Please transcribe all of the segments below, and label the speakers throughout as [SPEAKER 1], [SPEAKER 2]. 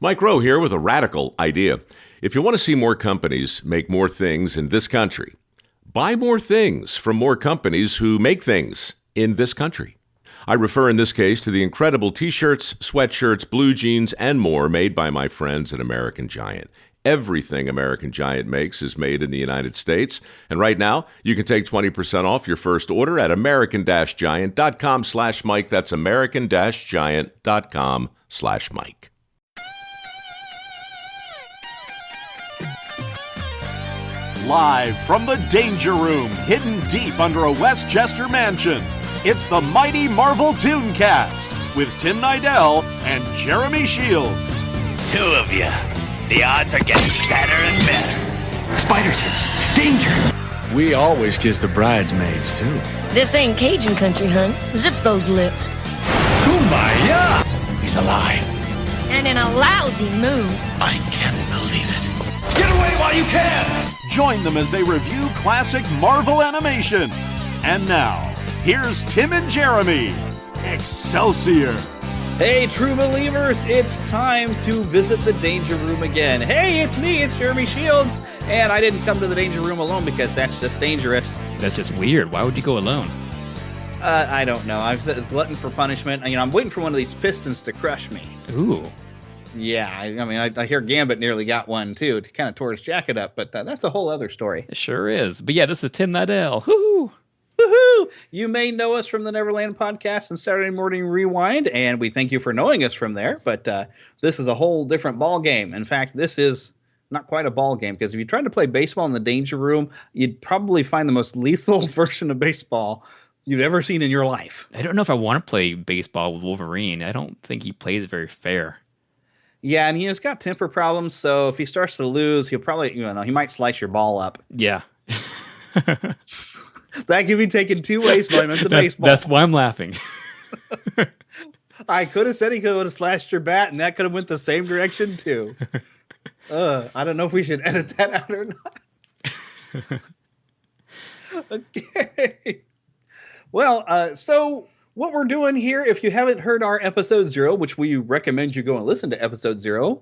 [SPEAKER 1] Mike Rowe here with a radical idea. If you want to see more companies make more things in this country, buy more things from more companies who make things in this country. I refer in this case to the incredible t-shirts, sweatshirts, blue jeans, and more made by my friends at American Giant. Everything American Giant makes is made in the United States. And right now, you can take 20% off your first order at american-giant.com/Mike. That's american-giant.com/Mike.
[SPEAKER 2] Live from the Danger Room, hidden deep under a Westchester mansion, it's the Mighty Marvel ToonCast with Tim Nidell and Jeremy Shields.
[SPEAKER 3] Two of you. The odds are getting better and better.
[SPEAKER 4] Spider says, danger!
[SPEAKER 5] We always kiss the bridesmaids, too.
[SPEAKER 6] This ain't Cajun country, hun. Zip those lips.
[SPEAKER 4] Kumbaya!
[SPEAKER 3] He's alive.
[SPEAKER 6] And in a lousy mood.
[SPEAKER 3] I can't believe it.
[SPEAKER 4] Get away while you can!
[SPEAKER 2] Join them as they review classic Marvel animation. And now, here's Tim and Jeremy. Excelsior!
[SPEAKER 7] Hey, true believers, it's time to visit the Danger Room again. Hey, it's me, it's Jeremy Shields, and I didn't come to the Danger Room alone because that's just dangerous.
[SPEAKER 8] That's just weird. Why would you go alone?
[SPEAKER 7] I don't know. I was a glutton for punishment. I'm waiting for one of these pistons to crush me.
[SPEAKER 8] Ooh.
[SPEAKER 7] Yeah, I hear Gambit nearly got one, too. It kind of tore his jacket up, but that's a whole other story.
[SPEAKER 8] It sure is. But yeah, this is Tim Nidell. Woohoo!
[SPEAKER 7] Woohoo! You may know us from the Neverland Podcast and Saturday Morning Rewind, and we thank you for knowing us from there, but this is a whole different ball game. In fact, this is not quite a ball game, because if you tried to play baseball in the Danger Room, you'd probably find the most lethal version of baseball you've ever seen in your life.
[SPEAKER 8] I don't know if I want to play baseball with Wolverine. I don't think he plays very fair.
[SPEAKER 7] Yeah, and he's got temper problems, so if he starts to lose, he'll probably, he might slice your ball up.
[SPEAKER 8] Yeah.
[SPEAKER 7] That can be taken two ways, but I meant the baseball.
[SPEAKER 8] That's why I'm laughing.
[SPEAKER 7] I could have said he could have slashed your bat, and that could have went the same direction, too. I don't know if we should edit that out or not. Okay. Well, so what we're doing here, if you haven't heard our episode 0, which we recommend you go and listen to episode 0,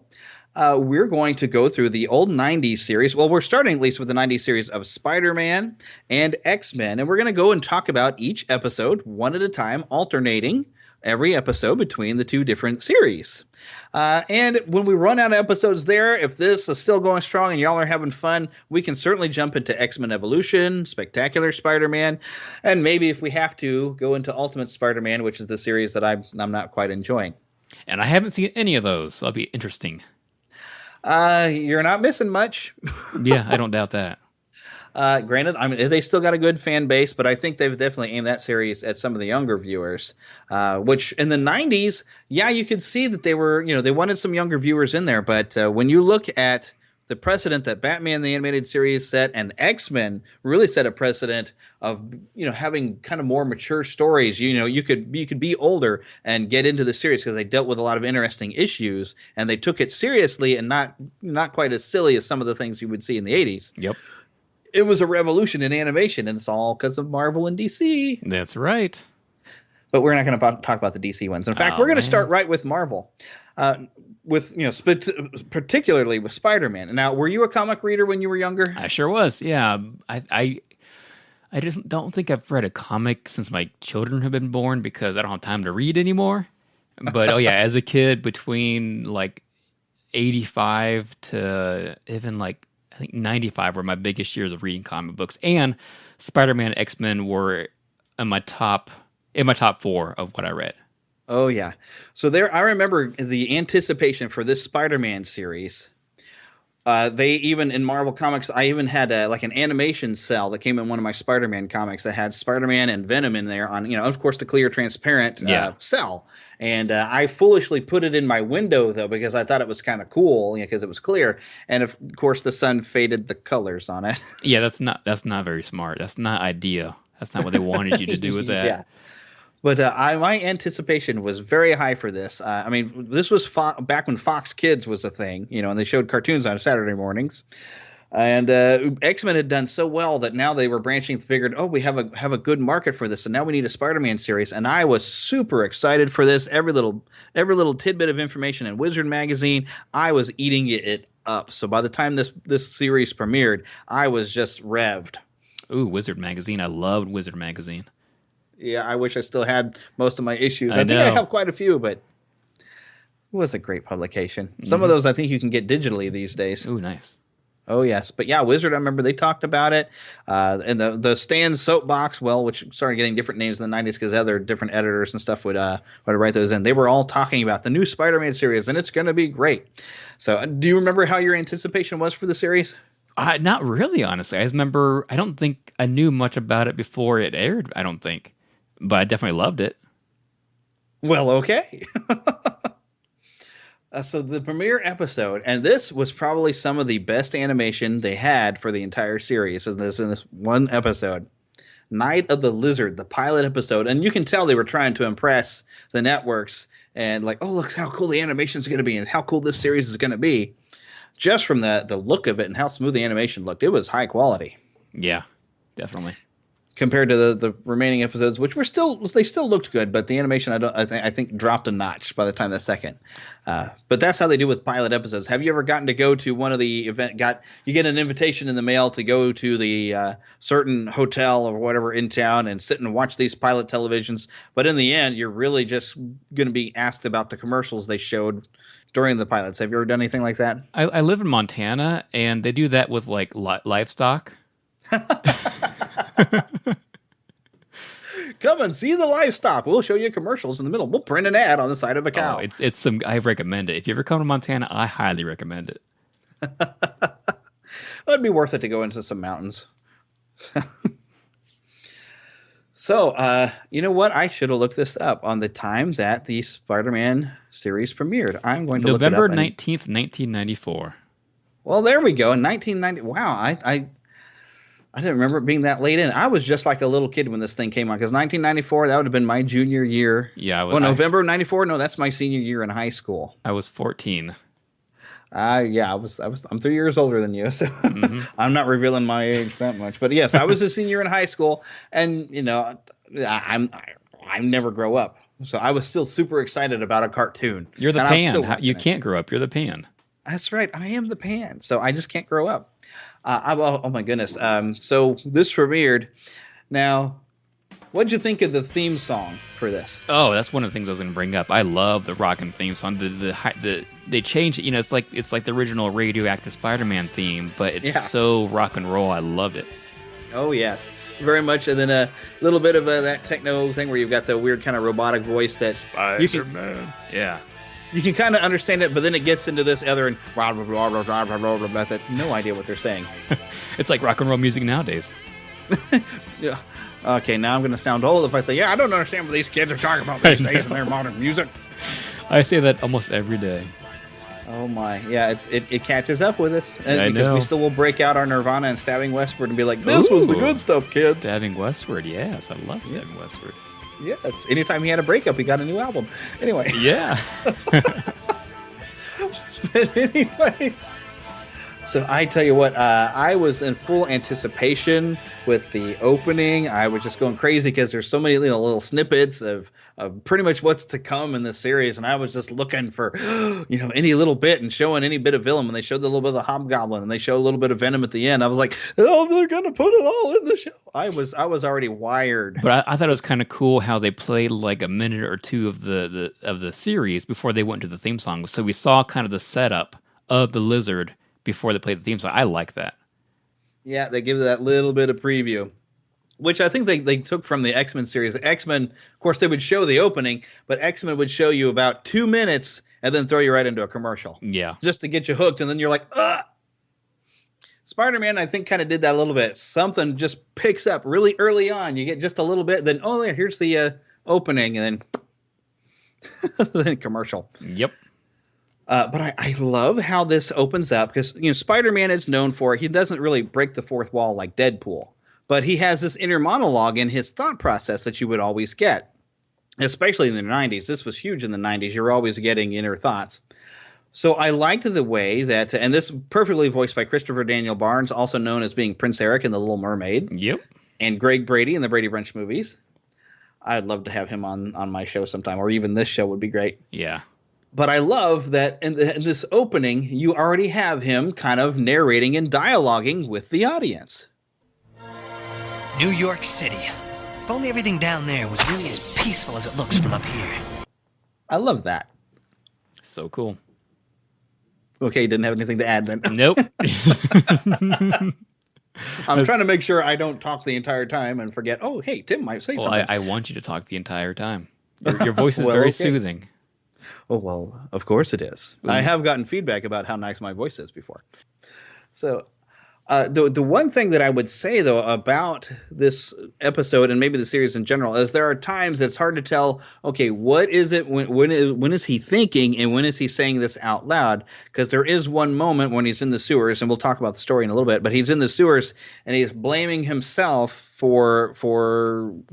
[SPEAKER 7] we're going to go through the old 90s series. Well, we're starting at least with the 90s series of Spider-Man and X-Men, and we're going to go and talk about each episode one at a time, alternating every episode between the two different series. And when we run out of episodes there, if this is still going strong and y'all are having fun, we can certainly jump into X-Men Evolution, Spectacular Spider-Man, and maybe if we have to, go into Ultimate Spider-Man, which is the series that I'm not quite enjoying.
[SPEAKER 8] And I haven't seen any of those, so that'll be interesting.
[SPEAKER 7] You're not missing much.
[SPEAKER 8] Yeah, I don't doubt that.
[SPEAKER 7] Granted, they still got a good fan base, but I think they've definitely aimed that series at some of the younger viewers. Which in the 90s, yeah, you could see that they were, they wanted some younger viewers in there. But when you look at the precedent that Batman the Animated Series set and X-Men really set a precedent of, having kind of more mature stories. You could be older and get into the series because they dealt with a lot of interesting issues and they took it seriously and not quite as silly as some of the things you would see in the 80s.
[SPEAKER 8] Yep.
[SPEAKER 7] It was a revolution in animation, and it's all because of Marvel and DC.
[SPEAKER 8] That's right.
[SPEAKER 7] But we're not going to talk about the DC ones. In fact, we're going to start right with Marvel, particularly with Spider-Man. Now, were you a comic reader when you were younger?
[SPEAKER 8] I sure was. Yeah, I just don't think I've read a comic since my children have been born because I don't have time to read anymore. But as a kid, between like 85 to even I think 95 were my biggest years of reading comic books, and Spider-Man and X-Men were in my top 4 of what I read.
[SPEAKER 7] Oh yeah. So I remember the anticipation for this Spider-Man series. They even in Marvel Comics, I even had an animation cell that came in one of my Spider-Man comics that had Spider-Man and Venom in there on, of course, the clear transparent cell. And I foolishly put it in my window, though, because I thought it was kind of cool, because it was clear. And, of course, the sun faded the colors on it.
[SPEAKER 8] Yeah, that's not very smart. That's not ideal. That's not what they wanted you to do with that.
[SPEAKER 7] Yeah. But my anticipation was very high for this. This was back when Fox Kids was a thing, and they showed cartoons on Saturday mornings. And X-Men had done so well that now they were branching, figured, oh, we have a good market for this, and now we need a Spider-Man series. And I was super excited for this. Every little tidbit of information in Wizard magazine, I was eating it up. So by the time this series premiered, I was just revved.
[SPEAKER 8] Ooh, Wizard magazine! I loved Wizard magazine.
[SPEAKER 7] Yeah, I wish I still had most of my issues.
[SPEAKER 8] I
[SPEAKER 7] think
[SPEAKER 8] know.
[SPEAKER 7] I have quite a few, but it was a great publication. Some of those I think you can get digitally these days.
[SPEAKER 8] Ooh, nice.
[SPEAKER 7] Oh, yes. But yeah, Wizard, I remember they talked about it. And the Stan Soapbox, which started getting different names in the 90s because other different editors and stuff would write those in. They were all talking about the new Spider-Man series, and it's going to be great. So do you remember how your anticipation was for the series?
[SPEAKER 8] Not really, honestly. I just remember, I don't think I knew much about it before it aired, I don't think. But I definitely loved it.
[SPEAKER 7] Well, okay. So the premiere episode, and this was probably some of the best animation they had for the entire series in this one episode. Night of the Lizard, the pilot episode. And you can tell they were trying to impress the networks and like, oh, look how cool the animation is going to be and how cool this series is going to be. Just from the look of it and how smooth the animation looked, it was high quality.
[SPEAKER 8] Yeah, definitely.
[SPEAKER 7] Compared to the remaining episodes, which they still looked good, but the animation I think dropped a notch by the time the second. But that's how they do with pilot episodes. Have you ever gotten to go to one of the you get an invitation in the mail to go to the certain hotel or whatever in town and sit and watch these pilot televisions, but in the end you're really just going to be asked about the commercials they showed during the pilots. Have you ever done anything like that?
[SPEAKER 8] I live in Montana, and they do that with like livestock.
[SPEAKER 7] Come and see the livestock. We'll show you commercials in the middle. We'll print an ad on the side of a cow.
[SPEAKER 8] Oh, it's some. I recommend it. If you ever come to Montana, I highly recommend it.
[SPEAKER 7] It'd be worth it to go into some mountains. So, you know what? I should have looked this up on the time that the Spider-Man series premiered. I'm going to
[SPEAKER 8] November
[SPEAKER 7] look it up.
[SPEAKER 8] 19th, 1994.
[SPEAKER 7] Well, there we go. In 1990. Wow, I didn't remember it being that late in. I was just like a little kid when this thing came out because 1994, that would have been my junior year.
[SPEAKER 8] Yeah.
[SPEAKER 7] November of 94? No, that's my senior year in high school.
[SPEAKER 8] I was 14.
[SPEAKER 7] Yeah, I'm 3 years older than you, so I'm not revealing my age that much. But yes, I was a senior in high school, and you know, I never grow up, so I was still super excited about a cartoon.
[SPEAKER 8] You're the pan. You can't grow up. You're the pan.
[SPEAKER 7] That's right. I am the pan, so I just can't grow up. Oh my goodness. So this premiered. Now, what'd you think of the theme song for this?
[SPEAKER 8] Oh, that's one of the things I was going to bring up. I love the rockin' theme song. They changed it. You know, it's like the original Radioactive Spider-Man theme, but it's so rock and roll. I loved it.
[SPEAKER 7] Oh yes, very much. And then a little bit of that techno thing where you've got the weird kind of robotic voice that
[SPEAKER 8] Spider-Man. Yeah.
[SPEAKER 7] You can kind of understand it, but then it gets into this other and method. No idea what they're saying.
[SPEAKER 8] It's like rock and roll music nowadays.
[SPEAKER 7] Yeah. Okay, now I'm going to sound old if I say, I don't understand what these kids are talking about these days in their modern music.
[SPEAKER 8] I say that almost every day.
[SPEAKER 7] Oh my, yeah, it catches up with us. And
[SPEAKER 8] I
[SPEAKER 7] because
[SPEAKER 8] know.
[SPEAKER 7] we still will break out our Nirvana and Stabbing Westward and be like, this was the good stuff, kids.
[SPEAKER 8] Stabbing Westward, yes, I love Stabbing Westward.
[SPEAKER 7] Yes, anytime he had a breakup, he got a new album. Anyway.
[SPEAKER 8] Yeah.
[SPEAKER 7] But anyways, so I tell you what, I was in full anticipation with the opening. I was just going crazy because there's so many little snippets of pretty much what's to come in this series, and I was just looking for any little bit and showing any bit of villain. When they showed the little bit of the Hobgoblin and they showed a little bit of Venom at the end, I was like, oh, they're gonna put it all in the show. I was already wired.
[SPEAKER 8] But I thought it was kind of cool how they played like a minute or two of the series before they went to the theme song. So we saw kind of the setup of the Lizard before they played the theme song. I like that.
[SPEAKER 7] Yeah, they give that little bit of preview, which I think they took from the X-Men series. The X-Men, of course, they would show the opening, but X-Men would show you about 2 minutes and then throw you right into a commercial.
[SPEAKER 8] Yeah.
[SPEAKER 7] Just to get you hooked, and then you're like, ugh! Spider-Man, I think, kind of did that a little bit. Something just picks up really early on. You get just a little bit, then, oh, yeah, here's the opening, and then, then commercial.
[SPEAKER 8] Yep.
[SPEAKER 7] But I love how this opens up, because Spider-Man is known for, he doesn't really break the fourth wall like Deadpool. But he has this inner monologue in his thought process that you would always get, especially in the 90s. This was huge in the 90s. You're always getting inner thoughts. So I liked the way that, and this perfectly voiced by Christopher Daniel Barnes, also known as being Prince Eric in The Little Mermaid.
[SPEAKER 8] Yep.
[SPEAKER 7] And Greg Brady in the Brady Bunch movies. I'd love to have him on my show sometime, or even this show would be great.
[SPEAKER 8] Yeah.
[SPEAKER 7] But I love that in this opening, you already have him kind of narrating and dialoguing with the audience.
[SPEAKER 9] New York City. If only everything down there was really as peaceful as it looks from up here.
[SPEAKER 7] I love that.
[SPEAKER 8] So cool.
[SPEAKER 7] Okay, didn't have anything to add then.
[SPEAKER 8] Nope.
[SPEAKER 7] I'm trying to make sure I don't talk the entire time and forget, oh, hey, Tim might say something.
[SPEAKER 8] I want you to talk the entire time. Your voice is very soothing.
[SPEAKER 7] Oh, well, of course it is. I have gotten feedback about how nice my voice is before. So the one thing that I would say, though, about this episode and maybe the series in general is there are times it's hard to tell, okay, what is it, when is he thinking and when is he saying this out loud? Because there is one moment when he's in the sewers, and we'll talk about the story in a little bit, but he's in the sewers and he's blaming himself for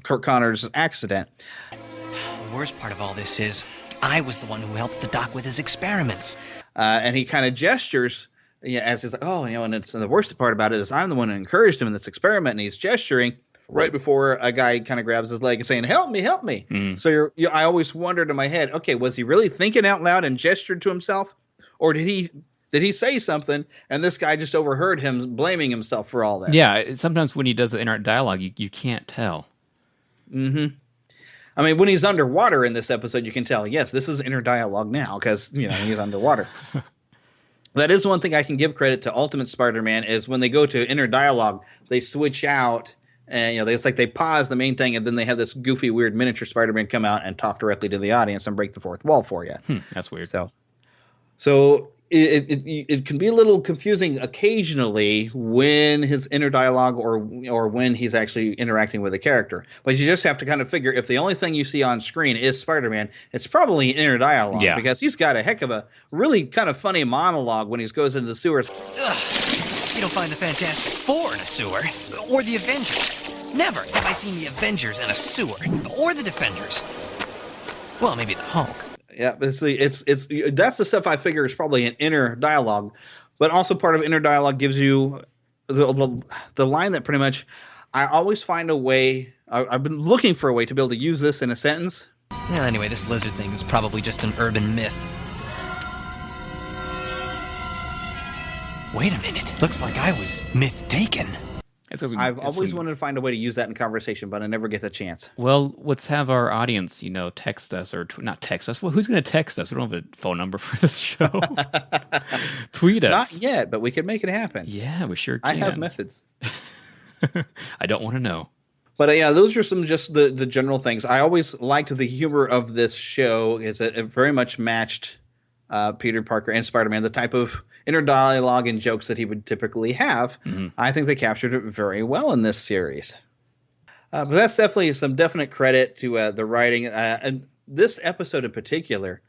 [SPEAKER 7] Kirk Connor's accident.
[SPEAKER 9] The worst part of all this is I was the one who helped the doc with his experiments.
[SPEAKER 7] And he kind of gestures as he's like, oh, and the worst part about it is I'm the one who encouraged him in this experiment, and he's gesturing right before a guy kind of grabs his leg and saying, help me, help me. So I always wondered in my head, okay, was he really thinking out loud and gestured to himself? Or did he say something and this guy just overheard him blaming himself for all that?
[SPEAKER 8] Yeah, sometimes when he does the inner dialogue, you can't tell.
[SPEAKER 7] Mm-hmm. I mean, when he's underwater in this episode, you can tell, yes, this is inner dialogue now because, he's underwater. That is one thing I can give credit to Ultimate Spider-Man is when they go to inner dialogue, they switch out and, it's like they pause the main thing and then they have this goofy, weird miniature Spider-Man come out and talk directly to the audience and break the fourth wall for you.
[SPEAKER 8] That's weird.
[SPEAKER 7] So it can be a little confusing occasionally when his inner dialogue or when he's actually interacting with a character. But you just have to kind of figure if the only thing you see on screen is Spider-Man, it's probably inner dialogue because he's got a heck of a really kind of funny monologue when he goes into the sewers.
[SPEAKER 9] You don't find the Fantastic Four in a sewer or the Avengers. Never have I seen the Avengers in a sewer or the Defenders. Well, maybe the Hulk.
[SPEAKER 7] Yeah, but see, it's that's the stuff I figure is probably an inner dialogue, but also part of inner dialogue gives you the line that pretty much I always find a way. I've been looking for a way to be able to use this in a sentence.
[SPEAKER 9] Well, anyway, this lizard thing is probably just an urban myth. Wait a minute, looks like I was myth-taken.
[SPEAKER 7] I've always wanted to find a way to use that in conversation, but I never get the chance.
[SPEAKER 8] Well, let's have our audience, text us or not text us. Well, who's going to text us? We don't have a phone number for this show. Tweet us.
[SPEAKER 7] Not yet, but we could make it happen.
[SPEAKER 8] Yeah, we sure can.
[SPEAKER 7] I have methods.
[SPEAKER 8] I don't want to know.
[SPEAKER 7] But yeah, those are some just the general things. I always liked the humor of this show is that it very much matched Peter Parker and Spider-Man, the type of inner dialogue and jokes that he would typically have. I think they captured it very well in this series. But that's definitely some definite credit to the writing. And this episode in particular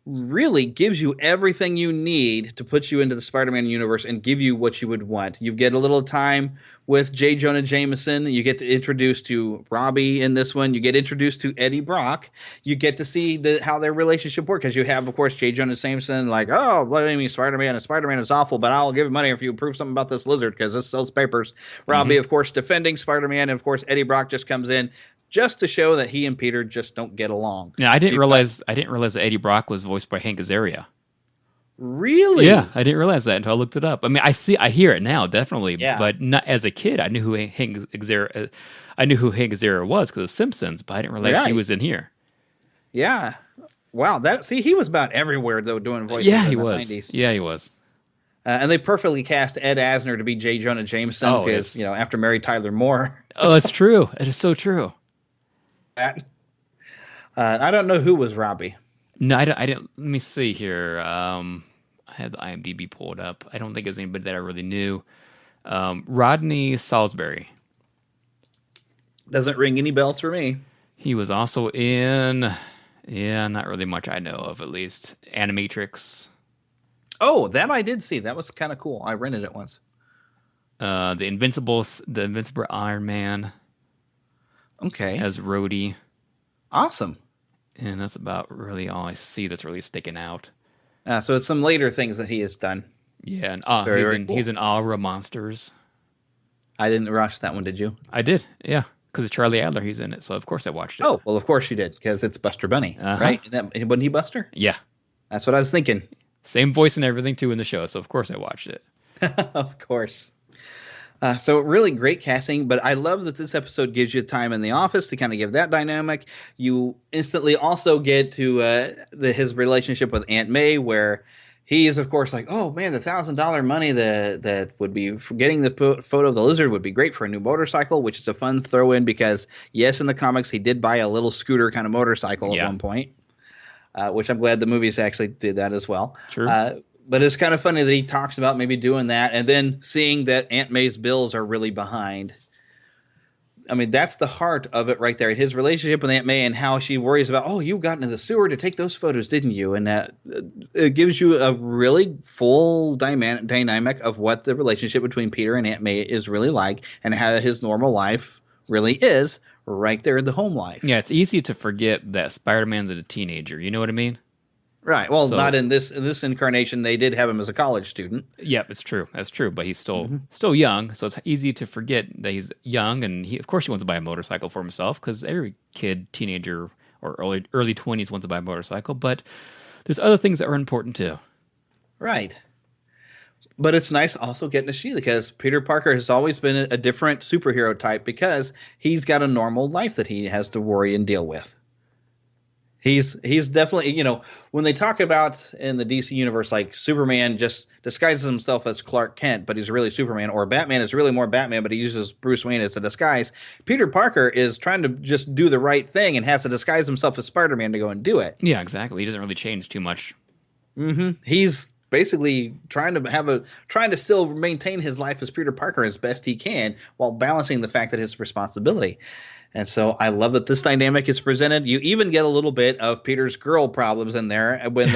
[SPEAKER 7] really gives you everything you need to put you into the Spider-Man universe and give you what you would want. You get a little time with J. Jonah Jameson. You get to introduce to Robbie in this one. You get introduced to Eddie Brock. You get to see how their relationship works. Because you have, of course, J. Jonah Jameson like, oh, blaming Spider-Man, and Spider-Man is awful, but I'll give you money if you prove something about this lizard because this sells papers. Robbie, of course, defending Spider-Man. And, of course, Eddie Brock just comes in just to show that he and Peter just don't get along.
[SPEAKER 8] Yeah, I didn't realize that Eddie Brock was voiced by Hank Azaria.
[SPEAKER 7] Really?
[SPEAKER 8] Yeah, I didn't realize that until I looked it up. I mean, I hear it now, definitely. Yeah. But not as a kid, I knew who Hank Azaria. I knew who Hank Azaria was because of Simpsons, but I didn't realize he was in here.
[SPEAKER 7] Yeah. Wow. He was about everywhere though, doing voices.
[SPEAKER 8] Yeah, he
[SPEAKER 7] in the
[SPEAKER 8] was.
[SPEAKER 7] 90s.
[SPEAKER 8] Yeah, he was.
[SPEAKER 7] And they perfectly cast Ed Asner to be J. Jonah Jameson because after Mary Tyler Moore.
[SPEAKER 8] Oh, it's true. It is so true.
[SPEAKER 7] I don't know who was Robbie.
[SPEAKER 8] No, I didn't. Let me see here. I have the IMDb pulled up. I don't think it's anybody that I really knew. Rodney Salisbury.
[SPEAKER 7] Doesn't ring any bells for me.
[SPEAKER 8] He was also in, not really much I know of, at least. Animatrix.
[SPEAKER 7] Oh, that I did see. That was kind of cool. I rented it once.
[SPEAKER 8] The Invincible Iron Man.
[SPEAKER 7] Okay.
[SPEAKER 8] As Rhodey.
[SPEAKER 7] Awesome.
[SPEAKER 8] And that's about really all I see that's really sticking out.
[SPEAKER 7] So it's some later things that he has done.
[SPEAKER 8] Yeah, and
[SPEAKER 7] Very cool.
[SPEAKER 8] he's in Aura Monsters.
[SPEAKER 7] I didn't rush that one, did you?
[SPEAKER 8] I did, yeah, because it's Charlie Adler. He's in it, so of course I watched it.
[SPEAKER 7] Oh, well, of course you did, because it's Buster Bunny, right? Wasn't he Buster?
[SPEAKER 8] Yeah,
[SPEAKER 7] That's what I was thinking.
[SPEAKER 8] same voice and everything too in the show, so of course I watched it.
[SPEAKER 7] Of course. So really great casting, but I love that this episode gives you time in the office to kind of give that dynamic. You instantly also get to his relationship with Aunt May, where he is, of course, like, oh man, the $1,000 money that would be for getting the photo of the lizard would be great for a new motorcycle, which is a fun throw in because yes, in the comics he did buy a little scooter kind of motorcycle at one point, which I'm glad the movies actually did that as well.
[SPEAKER 8] True.
[SPEAKER 7] But it's kind of funny that he talks about maybe doing that and then seeing that Aunt May's bills are really behind. I mean, that's the heart of it right there. His relationship with Aunt May and how she worries about, oh, you got into the sewer to take those photos, didn't you? And that it gives you a really full dynamic of what the relationship between Peter and Aunt May is really like and how his normal life really is right there in the home life.
[SPEAKER 8] Yeah, it's easy to forget that Spider-Man's a teenager. You know what I mean?
[SPEAKER 7] Right. Well, not in this incarnation. They did have him as a college student.
[SPEAKER 8] Yep, it's true. That's true. But he's still young, so it's easy to forget that he's young, and of course he wants to buy a motorcycle for himself because every kid, teenager, or early 20s wants to buy a motorcycle. But there's other things that are important too.
[SPEAKER 7] Right. But it's nice also getting to see because Peter Parker has always been a different superhero type because he's got a normal life that he has to worry and deal with. He's definitely, when they talk about in the DC universe, like Superman just disguises himself as Clark Kent, but he's really Superman, or Batman is really more Batman, but he uses Bruce Wayne as a disguise. Peter Parker is trying to just do the right thing and has to disguise himself as Spider-Man to go and do it.
[SPEAKER 8] Yeah, exactly. He doesn't really change too much.
[SPEAKER 7] He's basically trying to still maintain his life as Peter Parker as best he can while balancing the fact that his responsibility. And so I love that this dynamic is presented. You even get a little bit of Peter's girl problems in there. When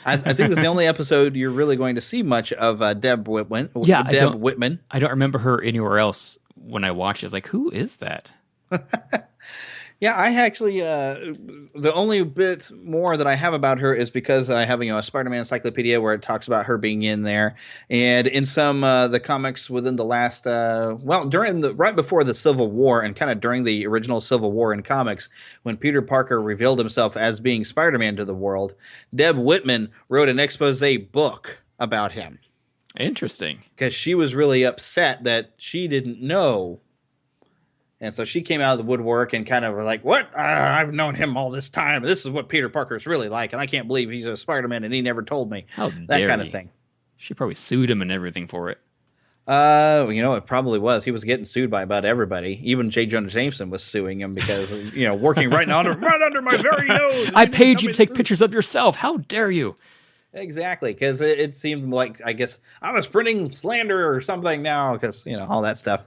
[SPEAKER 7] I think this is the only episode you're really going to see much of Deb Whitman.
[SPEAKER 8] Yeah,
[SPEAKER 7] Deb Whitman.
[SPEAKER 8] I don't remember her anywhere else when I watched it. I was like, who is that?
[SPEAKER 7] Yeah, I actually the only bit more that I have about her is because I have a Spider-Man encyclopedia where it talks about her being in there, and in some the comics within the last right before the Civil War and kind of during the original Civil War in comics when Peter Parker revealed himself as being Spider-Man to the world, Deb Whitman wrote an expose book about him.
[SPEAKER 8] Interesting,
[SPEAKER 7] because she was really upset that she didn't know. And so she came out of the woodwork and kind of were like, what? I've known him all this time. This is what Peter Parker's really like. And I can't believe he's a Spider-Man and he never told me.
[SPEAKER 8] How
[SPEAKER 7] that
[SPEAKER 8] dare
[SPEAKER 7] kind of
[SPEAKER 8] he.
[SPEAKER 7] thing.
[SPEAKER 8] She probably sued him and everything for it.
[SPEAKER 7] It probably was. He was getting sued by about everybody. Even J. Jonah Jameson was suing him because, working right under my very nose.
[SPEAKER 8] I paid you to take pictures of yourself. How dare you?
[SPEAKER 7] Exactly. Because it seemed like, I guess, I was spreading slander or something now because, all that stuff.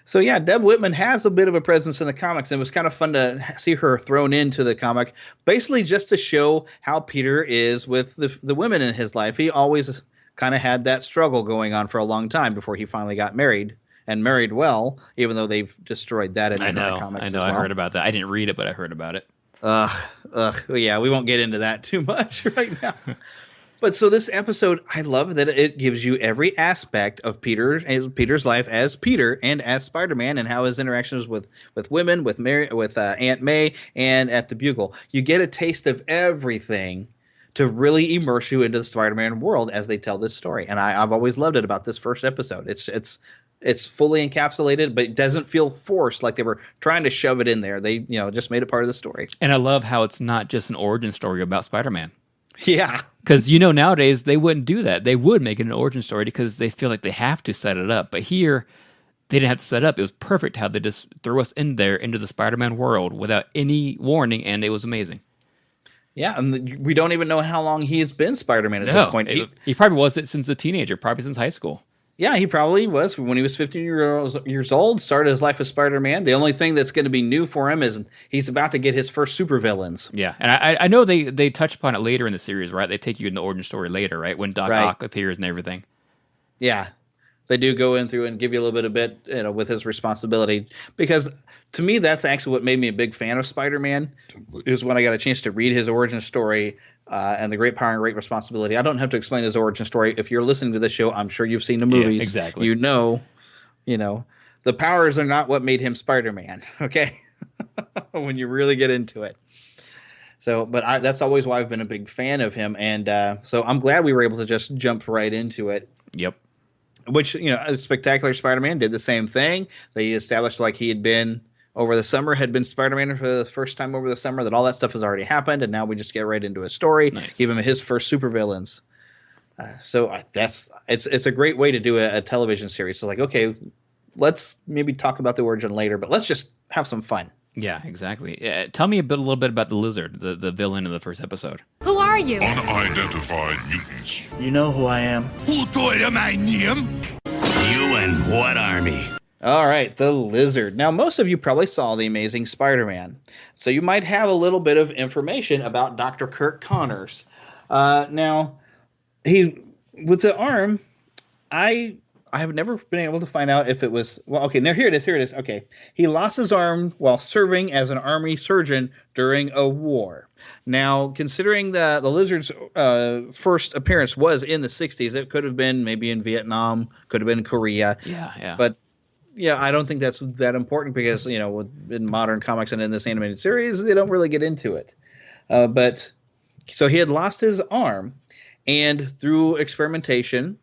[SPEAKER 7] So yeah, Deb Whitman has a bit of a presence in the comics, and it was kind of fun to see her thrown into the comic, basically just to show how Peter is with the women in his life. He always kind of had that struggle going on for a long time before he finally got married, and married well, even though they've destroyed that in the comics as well.
[SPEAKER 8] I heard about that. I didn't read it, but I heard about it.
[SPEAKER 7] Yeah, we won't get into that too much right now. But so this episode, I love that it gives you every aspect of Peter's life as Peter and as Spider-Man, and how his interactions with women, with Aunt May, and at the Bugle. You get a taste of everything to really immerse you into the Spider-Man world as they tell this story. And I've always loved it about this first episode. It's fully encapsulated, but it doesn't feel forced like they were trying to shove it in there. They just made it part of the story.
[SPEAKER 8] And I love how it's not just an origin story about Spider-Man.
[SPEAKER 7] Yeah.
[SPEAKER 8] Because, nowadays they wouldn't do that. They would make it an origin story because they feel like they have to set it up. But here, they didn't have to set it up. It was perfect how they just threw us in there into the Spider-Man world without any warning, and it was amazing.
[SPEAKER 7] Yeah, and we don't even know how long he has been Spider-Man at this point.
[SPEAKER 8] He probably was it since a teenager, probably since high school.
[SPEAKER 7] Yeah, he probably was. When he was 15 years old, started his life as Spider-Man. The only thing that's going to be new for him is he's about to get his first supervillains.
[SPEAKER 8] Yeah, and I know they touch upon it later in the series, right? They take you in the origin story later, right? When Doc Ock appears and everything.
[SPEAKER 7] Yeah, they do go in through and give you a little bit with his responsibility. Because to me, that's actually what made me a big fan of Spider-Man, is when I got a chance to read his origin story and the great power and great responsibility. I don't have to explain his origin story. If you're listening to this show, I'm sure you've seen the movies.
[SPEAKER 8] Yeah, exactly.
[SPEAKER 7] You know, the powers are not what made him Spider-Man. Okay, when you really get into it. So, but that's always why I've been a big fan of him, and so I'm glad we were able to just jump right into it.
[SPEAKER 8] Yep.
[SPEAKER 7] Which, Spectacular Spider-Man did the same thing. They established like he had been over the summer, had been Spider-Man for the first time over the summer, that all that stuff has already happened, and now we just get right into his story, give him his first supervillains. So it's a great way to do a television series. So like, okay, let's maybe talk about the origin later, but let's just have some fun.
[SPEAKER 8] Yeah, exactly. Tell me a little bit about the Lizard, the villain in the first episode.
[SPEAKER 6] Who are you?
[SPEAKER 10] Unidentified mutants.
[SPEAKER 4] You know who I am?
[SPEAKER 3] Who told you my name? You and what army?
[SPEAKER 7] All right, the Lizard. Now, most of you probably saw The Amazing Spider-Man, so you might have a little bit of information about Dr. Kirk Connors. Now, with the arm, I have never been able to find out if it was... Well, okay, now here it is. Okay, he lost his arm while serving as an army surgeon during a war. Now, considering the Lizard's first appearance was in the 60s, it could have been maybe in Vietnam, could have been Korea.
[SPEAKER 8] Yeah.
[SPEAKER 7] But, I don't think that's that important because, in modern comics and in this animated series, they don't really get into it. But, so he had lost his arm, and through experimentation...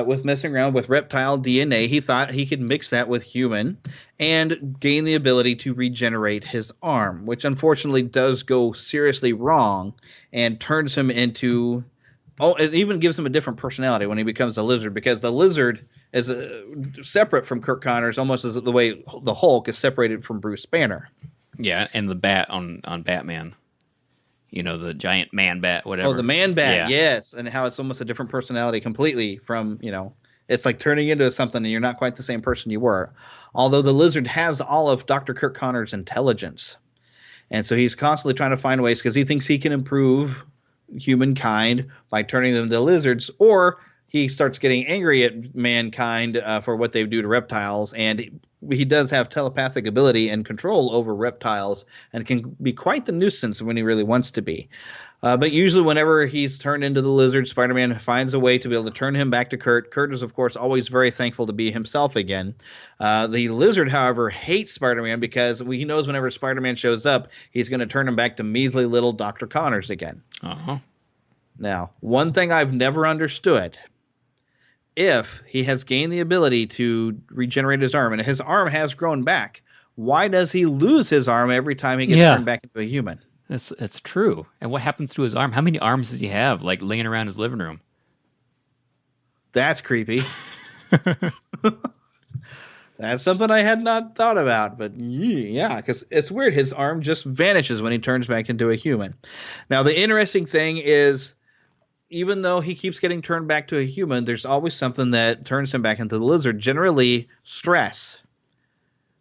[SPEAKER 7] with messing around with reptile DNA, he thought he could mix that with human and gain the ability to regenerate his arm, which unfortunately does go seriously wrong and turns him into... Oh, it even gives him a different personality when he becomes the Lizard, because the Lizard is separate from Kirk Connors, almost as the way the Hulk is separated from Bruce Banner.
[SPEAKER 8] Yeah, and the bat on Batman. The giant man bat, whatever.
[SPEAKER 7] Oh, the man bat, yes. And how it's almost a different personality completely from, it's like turning into something and you're not quite the same person you were. Although the Lizard has all of Dr. Kirk Connors' intelligence. And so he's constantly trying to find ways because he thinks he can improve humankind by turning them into lizards, or he starts getting angry at mankind for what they do to reptiles, and he does have telepathic ability and control over reptiles and can be quite the nuisance when he really wants to be. But usually whenever he's turned into the Lizard, Spider-Man finds a way to be able to turn him back to Kurt. Kurt is, of course, always very thankful to be himself again. The Lizard, however, hates Spider-Man because he knows whenever Spider-Man shows up, he's going to turn him back to measly little Dr. Connors again.
[SPEAKER 8] Uh-huh.
[SPEAKER 7] Now, one thing I've never understood... If he has gained the ability to regenerate his arm, and his arm has grown back, why does he lose his arm every time he gets turned back into a human?
[SPEAKER 8] That's true. And what happens to his arm? How many arms does he have, like, laying around his living room?
[SPEAKER 7] That's creepy. That's something I had not thought about, but yeah, because it's weird. His arm just vanishes when he turns back into a human. Now, the interesting thing is... Even though he keeps getting turned back to a human, there's always something that turns him back into the Lizard. Generally, stress.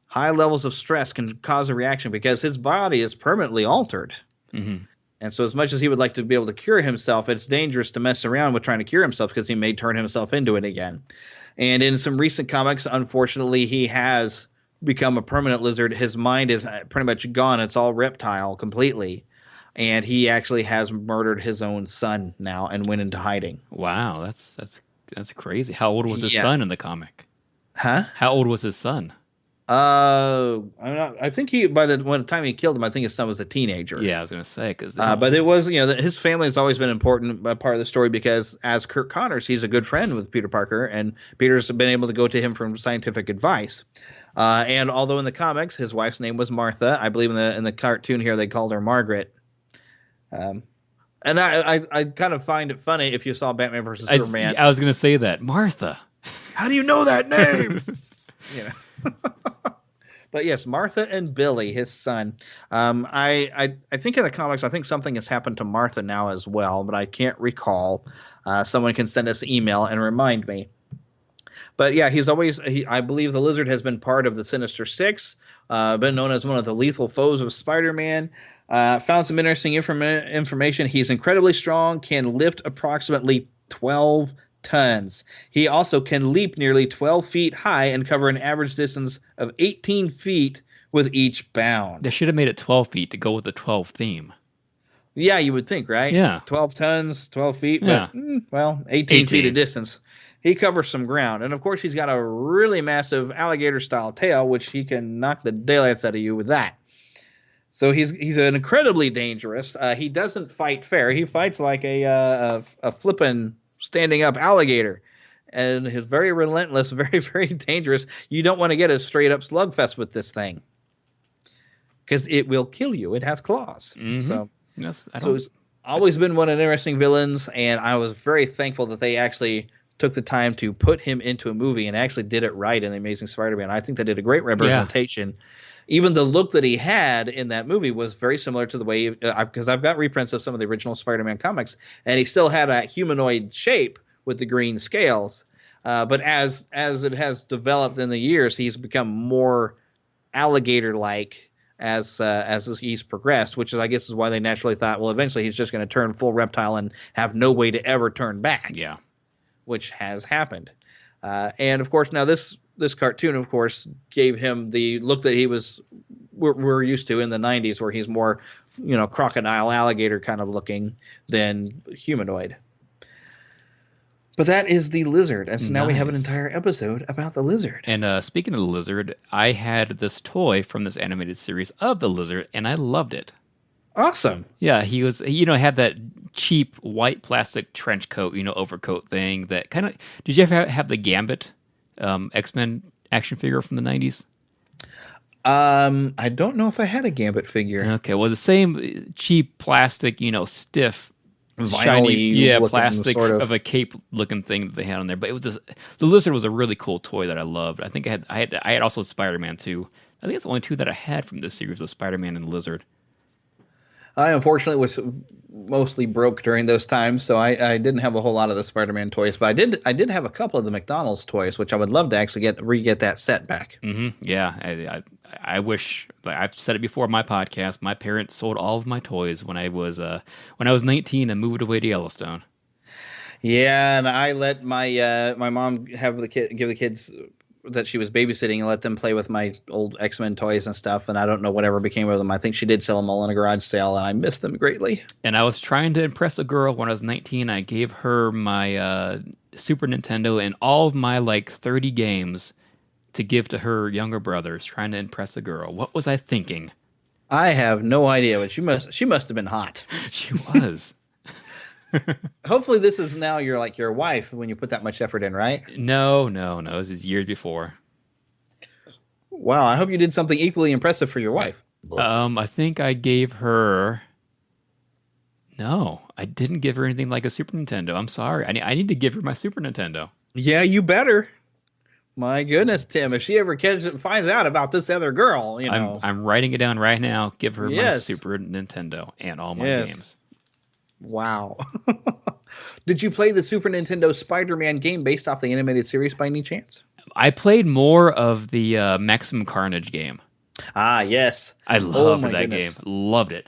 [SPEAKER 7] High levels of stress can cause a reaction because his body is permanently altered.
[SPEAKER 8] Mm-hmm.
[SPEAKER 7] And so as much as he would like to be able to cure himself, it's dangerous to mess around with trying to cure himself because he may turn himself into it again. And in some recent comics, unfortunately, he has become a permanent Lizard. His mind is pretty much gone. It's all reptile completely. And he actually has murdered his own son now and went into hiding.
[SPEAKER 8] Wow, that's crazy. How old was his son in the comic?
[SPEAKER 7] Huh?
[SPEAKER 8] How old was his son?
[SPEAKER 7] I think by the time he killed him, I think his son was a teenager.
[SPEAKER 8] Yeah, I was going to say
[SPEAKER 7] but it was his family has always been an important part of the story because as Kirk Connors, he's a good friend with Peter Parker, and Peter's been able to go to him for scientific advice. And although in the comics his wife's name was Martha, I believe in the cartoon here they called her Margaret. And I kind of find it funny if you saw Batman versus Superman.
[SPEAKER 8] I was going to say that. Martha.
[SPEAKER 7] How do you know that name? But yes, Martha and Billy, his son. I think in the comics, I think something has happened to Martha now as well, but I can't recall. Someone can send us an email and remind me. But yeah, I believe the Lizard has been part of the Sinister Six, been known as one of the lethal foes of Spider-Man. Found some interesting information. He's incredibly strong, can lift approximately 12 tons. He also can leap nearly 12 feet high and cover an average distance of 18 feet with each bound.
[SPEAKER 8] They should have made it 12 feet to go with the 12 theme.
[SPEAKER 7] Yeah, you would think, right?
[SPEAKER 8] Yeah.
[SPEAKER 7] 12 tons, 12 feet,
[SPEAKER 8] Yeah.
[SPEAKER 7] but 18 feet of distance. He covers some ground. And of course, he's got a really massive alligator-style tail, which he can knock the daylights out of you with that. So he's an incredibly dangerous. He doesn't fight fair. He fights like a flippin' standing-up alligator. And he's very relentless, very, very dangerous. You don't want to get a straight-up slugfest with this thing. Because it will kill you. It has claws.
[SPEAKER 8] Mm-hmm.
[SPEAKER 7] So
[SPEAKER 8] yes,
[SPEAKER 7] it's always been one of the interesting villains, and I was very thankful that they actually took the time to put him into a movie and actually did it right in The Amazing Spider-Man. I think they did a great representation. Yeah. Even the look that he had in that movie was very similar to the way, because I've got reprints of some of the original Spider-Man comics, and he still had a humanoid shape with the green scales. But as it has developed in the years, he's become more alligator-like as he's progressed, which is, I guess, is why they naturally thought, well, eventually he's just going to turn full reptile and have no way to ever turn back.
[SPEAKER 8] Yeah, which
[SPEAKER 7] has happened. And of course, now this cartoon, of course, gave him the look that we're used to in the 90s, where he's more, crocodile alligator kind of looking than humanoid. But that is the Lizard, and so now we have an entire episode about the Lizard.
[SPEAKER 8] And speaking of the Lizard, I had this toy from this animated series of the Lizard, and I loved it.
[SPEAKER 7] Awesome.
[SPEAKER 8] Yeah, he was, had that cheap white plastic trench coat, overcoat thing that kind of... Did you ever have the Gambit X-Men action figure from the 90s?
[SPEAKER 7] I don't know if I had a Gambit figure.
[SPEAKER 8] Okay, well, the same cheap plastic, stiff... shiny, plastic sort of a cape looking thing that they had on there. But it was just, the Lizard was a really cool toy that I loved. I think I had also Spider-Man too. I think it's the only two that I had from this series of Spider-Man and the Lizard.
[SPEAKER 7] I unfortunately was mostly broke during those times, so I didn't have a whole lot of the Spider-Man toys. But I did have a couple of the McDonald's toys, which I would love to actually re-get that set back.
[SPEAKER 8] Mm-hmm. Yeah, I wish. Like I've said it before on my podcast. My parents sold all of my toys when I was 19 and moved away to Yellowstone.
[SPEAKER 7] Yeah, and I let my mom give the kids that she was babysitting and let them play with my old X-Men toys and stuff, and I don't know whatever became of them. I think she did sell them all in a garage sale, and I missed them greatly.
[SPEAKER 8] And I was trying to impress a girl when I was 19. I gave her my Super Nintendo and all of my 30 games to give to her younger brothers, trying to impress a girl. What was I thinking?
[SPEAKER 7] I have no idea, but she must have been hot.
[SPEAKER 8] She was.
[SPEAKER 7] Hopefully this is now your wife when you put that much effort in, right?
[SPEAKER 8] No. This is years before.
[SPEAKER 7] Wow, I hope you did something equally impressive for your wife.
[SPEAKER 8] I think I gave her... No, I didn't give her anything like a Super Nintendo. I'm sorry. I need to give her my Super Nintendo.
[SPEAKER 7] Yeah, you better. My goodness, Tim, if she ever finds out about this other girl,
[SPEAKER 8] I'm writing it down right now. Give her my Super Nintendo and all my games.
[SPEAKER 7] Wow. Did you play the Super Nintendo Spider-Man game based off the animated series by any chance?
[SPEAKER 8] I played more of the Maximum Carnage game.
[SPEAKER 7] Ah, yes.
[SPEAKER 8] I loved that game. Loved it.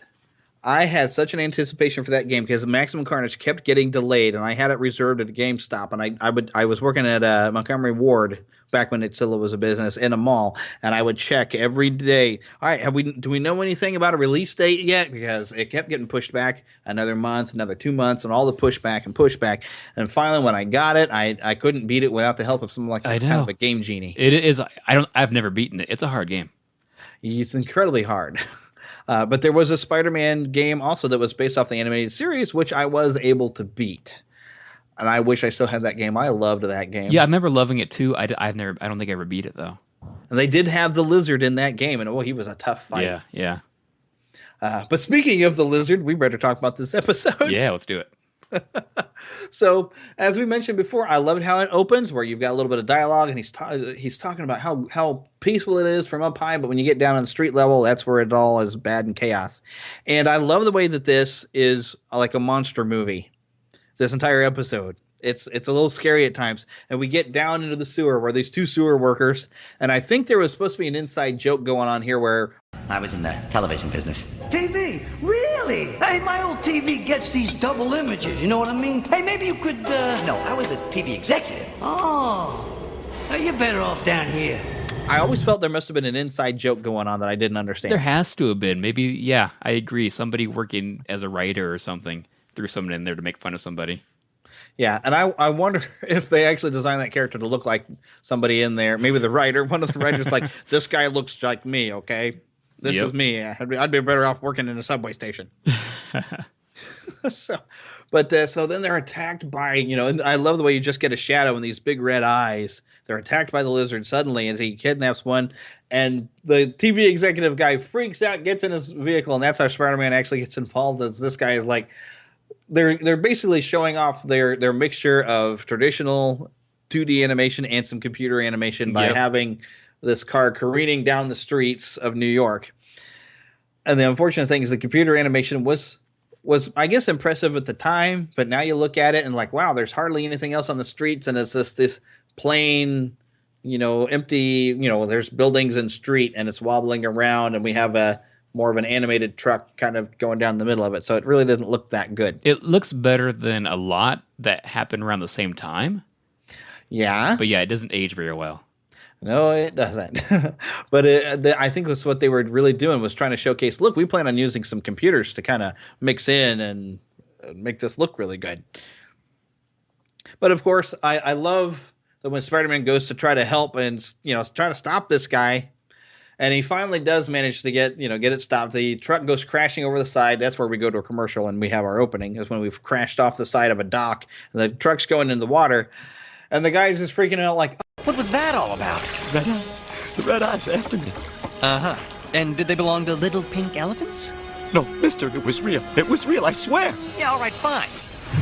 [SPEAKER 7] I had such an anticipation for that game because Maximum Carnage kept getting delayed, and I had it reserved at a GameStop. And I was working at Montgomery Ward back when it still was a business in a mall, and I would check every day. All right, do we know anything about a release date yet? Because it kept getting pushed back another month, another 2 months, and all the pushback. And finally, when I got it, I couldn't beat it without the help of someone kind of a game genie.
[SPEAKER 8] It is. I've never beaten it. It's a hard game.
[SPEAKER 7] It's incredibly hard. But there was a Spider-Man game also that was based off the animated series, which I was able to beat. And I wish I still had that game. I loved that game.
[SPEAKER 8] Yeah, I remember loving it too. I don't think I ever beat it though.
[SPEAKER 7] And they did have the Lizard in that game, and he was a tough fight.
[SPEAKER 8] Yeah.
[SPEAKER 7] But speaking of the Lizard, we better talk about this episode.
[SPEAKER 8] Yeah, let's do it.
[SPEAKER 7] So, as we mentioned before, I loved how it opens, where you've got a little bit of dialogue, and he's talking about how peaceful it is from up high, but when you get down on the street level, that's where it all is bad and chaos. And I love the way that this is like a monster movie. This entire episode, it's a little scary at times, and we get down into the sewer where these two sewer workers, and I think there was supposed to be an inside joke going on here where
[SPEAKER 11] I was in the television business.
[SPEAKER 4] TV? Really? Hey, my old TV gets these double images, you know what I mean? Hey, maybe you could,
[SPEAKER 11] No, I was a TV executive.
[SPEAKER 4] Oh, you're better off down here.
[SPEAKER 7] I always felt there must have been an inside joke going on that I didn't understand.
[SPEAKER 8] There has to have been. Maybe, yeah, I agree. Somebody working as a writer or something threw someone in there to make fun of somebody.
[SPEAKER 7] Yeah, and I wonder if they actually designed that character to look like somebody in there. Maybe the writer, one of the writers, like, this guy looks like me, okay? This is me. I'd be better off working in a subway station. So then they're attacked by, and I love the way you just get a shadow and these big red eyes. They're attacked by the lizard suddenly as he kidnaps one, and the TV executive guy freaks out, gets in his vehicle, and that's how Spider-Man actually gets involved. As this guy is like, they're basically showing off their mixture of traditional 2D animation and some computer animation by having this car careening down the streets of New York. And the unfortunate thing is the computer animation was I guess impressive at the time, but now you look at it and like, wow, there's hardly anything else on the streets, and it's this plain, empty, there's buildings and street, and it's wobbling around, and we have more of an animated truck kind of going down the middle of it, so it really doesn't look that good.
[SPEAKER 8] It looks better than a lot that happened around the same time.
[SPEAKER 7] Yeah.
[SPEAKER 8] But yeah, it doesn't age very well.
[SPEAKER 7] No, it doesn't. But I think was what they were really doing was trying to showcase, look, we plan on using some computers to kind of mix in and make this look really good. But of course, I love that when Spider-Man goes to try to help and, try to stop this guy, and he finally does manage to get it stopped. The truck goes crashing over the side. That's where we go to a commercial and we have our opening, is when we've crashed off the side of a dock and the truck's going into the water. And the guy's just freaking out like,
[SPEAKER 9] what was that all about?
[SPEAKER 3] Red eyes. The red eyes after me.
[SPEAKER 9] Uh-huh. And did they belong to little pink elephants?
[SPEAKER 3] No, mister, it was real. It was real, I swear.
[SPEAKER 9] Yeah, all right, fine.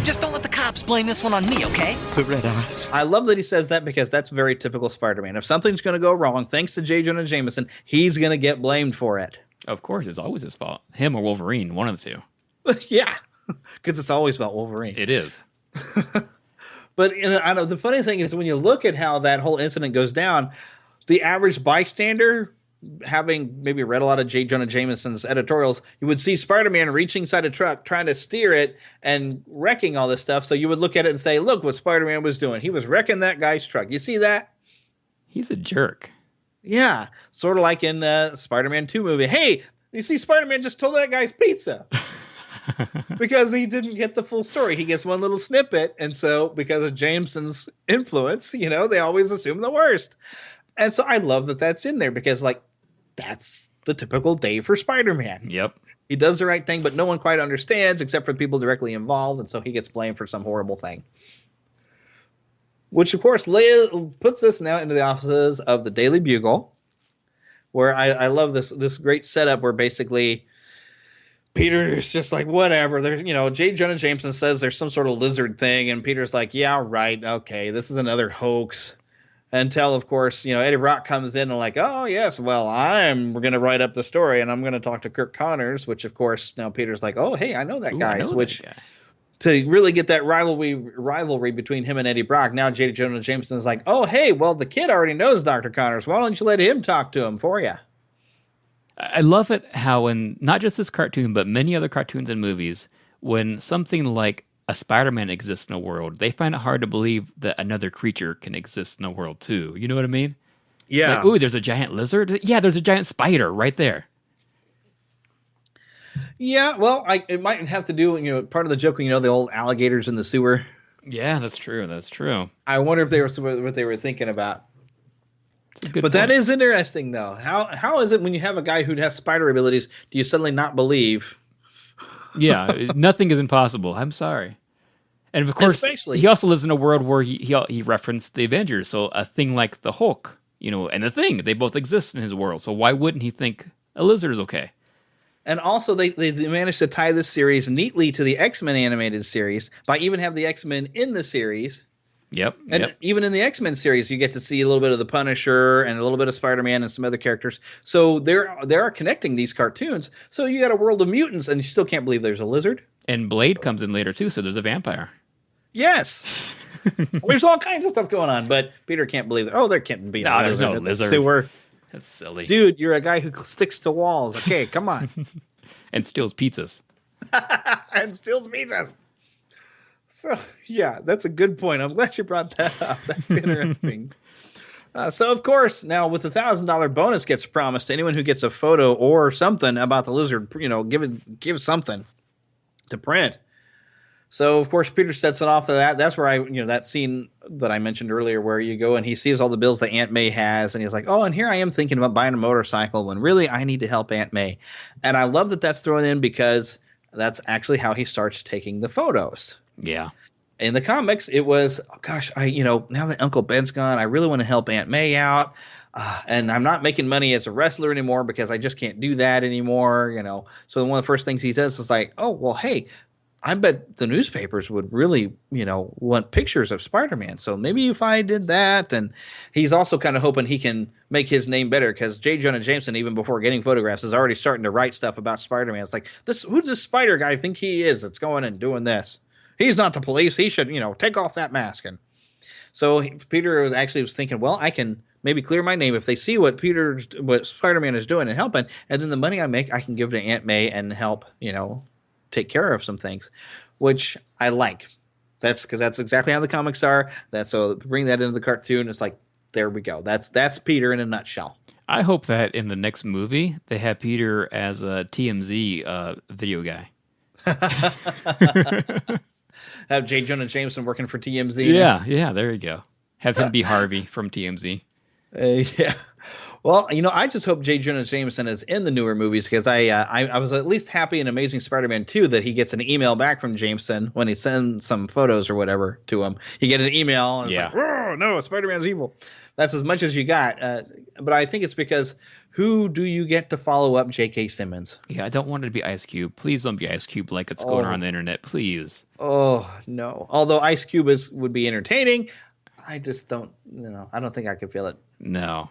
[SPEAKER 9] Just don't let the cops blame this one on me, okay?
[SPEAKER 3] The red eyes.
[SPEAKER 7] I love that he says that because that's very typical Spider-Man. If something's going to go wrong, thanks to J. Jonah Jameson, he's going to get blamed for it.
[SPEAKER 8] Of course, it's always his fault. Him or Wolverine, one of the two.
[SPEAKER 7] Yeah, because it's always about Wolverine.
[SPEAKER 8] It is.
[SPEAKER 7] But I know the funny thing is when you look at how that whole incident goes down, the average bystander, having maybe read a lot of J. Jonah Jameson's editorials, you would see Spider-Man reaching inside a truck, trying to steer it and wrecking all this stuff. So you would look at it and say, look what Spider-Man was doing. He was wrecking that guy's truck. You see that?
[SPEAKER 8] He's a jerk.
[SPEAKER 7] Yeah. Sort of like in the Spider-Man 2 movie. Hey, you see Spider-Man just stole that guy's pizza. Because he didn't get the full story. He gets one little snippet. And so because of Jameson's influence, they always assume the worst. And so I love that that's in there because, like, that's the typical day for Spider-Man.
[SPEAKER 8] Yep.
[SPEAKER 7] He does the right thing, but no one quite understands except for people directly involved. And so he gets blamed for some horrible thing. Which, of course, puts us now into the offices of the Daily Bugle, where I love this great setup where basically Peter's just like, whatever. There's, J. Jonah Jameson says there's some sort of lizard thing, and Peter's like, yeah, right, okay, this is another hoax. Until, of course, Eddie Brock comes in and like, oh, yes, well, we're going to write up the story, and I'm going to talk to Kirk Connors, which, of course, now Peter's like, oh, hey, I know that guy. To really get that rivalry between him and Eddie Brock, now J. Jonah Jameson is like, oh, hey, well, the kid already knows Dr. Connors. Why don't you let him talk to him for you?
[SPEAKER 8] I love it how in not just this cartoon, but many other cartoons and movies, when something like a Spider-Man exists in a world, they find it hard to believe that another creature can exist in a world too. You know what I mean?
[SPEAKER 7] Yeah.
[SPEAKER 8] Like, ooh, there's a giant lizard? Yeah, there's a giant spider right there.
[SPEAKER 7] Yeah, well, it might have to do, part of the joke, the old alligators in the sewer.
[SPEAKER 8] Yeah, that's true. That's true.
[SPEAKER 7] I wonder if they were what they were thinking about. But
[SPEAKER 8] point.
[SPEAKER 7] That is interesting, though. How is it when you have a guy who has spider abilities, do you suddenly not believe?
[SPEAKER 8] Yeah, nothing is impossible. I'm sorry. And of course, he also lives in a world where he referenced the Avengers. So a thing like the Hulk, and the Thing, they both exist in his world. So why wouldn't he think a lizard is okay?
[SPEAKER 7] And also, they managed to tie this series neatly to the X-Men animated series by even have the X-Men in the series.
[SPEAKER 8] Yep.
[SPEAKER 7] And even in the X-Men series, you get to see a little bit of the Punisher and a little bit of Spider-Man and some other characters. So they are connecting these cartoons. So you got a world of mutants, and you still can't believe there's a lizard.
[SPEAKER 8] And Blade comes in later, too, so there's a vampire.
[SPEAKER 7] Yes. There's all kinds of stuff going on, but Peter can't believe that. Oh, there can't be a lizard.
[SPEAKER 8] There's no lizard.
[SPEAKER 7] Sewer.
[SPEAKER 8] That's silly.
[SPEAKER 7] Dude, you're a guy who sticks to walls. Okay, come on.
[SPEAKER 8] And steals pizzas.
[SPEAKER 7] And steals pizzas. So, yeah, that's a good point. I'm glad you brought that up. That's interesting. So, of course, now with the $1,000 bonus gets promised to anyone who gets a photo or something about the lizard, give something to print. So, of course, Peter sets it off of that. That's where that scene that I mentioned earlier where you go and he sees all the bills that Aunt May has. And he's like, oh, and here I am thinking about buying a motorcycle when really I need to help Aunt May. And I love that that's thrown in because that's actually how he starts taking the photos.
[SPEAKER 8] Yeah.
[SPEAKER 7] In the comics, it was, oh, gosh, now that Uncle Ben's gone, I really want to help Aunt May out. And I'm not making money as a wrestler anymore because I just can't do that anymore, So one of the first things he says is like, oh, well, hey, I bet the newspapers would really, want pictures of Spider-Man. So maybe if I did that. And he's also kind of hoping he can make his name better because J. Jonah Jameson, even before getting photographs, is already starting to write stuff about Spider-Man. It's like, who's this spider guy think he is that's going and doing this? He's not the police. He should, take off that mask. And so Peter was thinking, well, I can maybe clear my name if they see what Spider-Man is doing and helping. And then the money I make, I can give to Aunt May and help, take care of some things, which I like. That's because that's exactly how the comics are. So bring that into the cartoon. It's like, there we go. That's Peter in a nutshell.
[SPEAKER 8] I hope that in the next movie they have Peter as a TMZ video guy.
[SPEAKER 7] Have J. Jonah Jameson working for TMZ.
[SPEAKER 8] Yeah, there you go. Have him be Harvey from TMZ.
[SPEAKER 7] Yeah. Well, I just hope J. Jonah Jameson is in the newer movies because I was at least happy in Amazing Spider-Man 2 that he gets an email back from Jameson when he sends some photos or whatever to him. You get an email and it's like, oh, no, Spider-Man's evil. That's as much as you got. But I think it's because who do you get to follow up J.K. Simmons?
[SPEAKER 8] Yeah, I don't want it to be Ice Cube. Please don't be Ice Cube like it's going around the internet, please.
[SPEAKER 7] Oh, no. Although Ice Cube would be entertaining, I just don't, I don't think I could feel it.
[SPEAKER 8] No.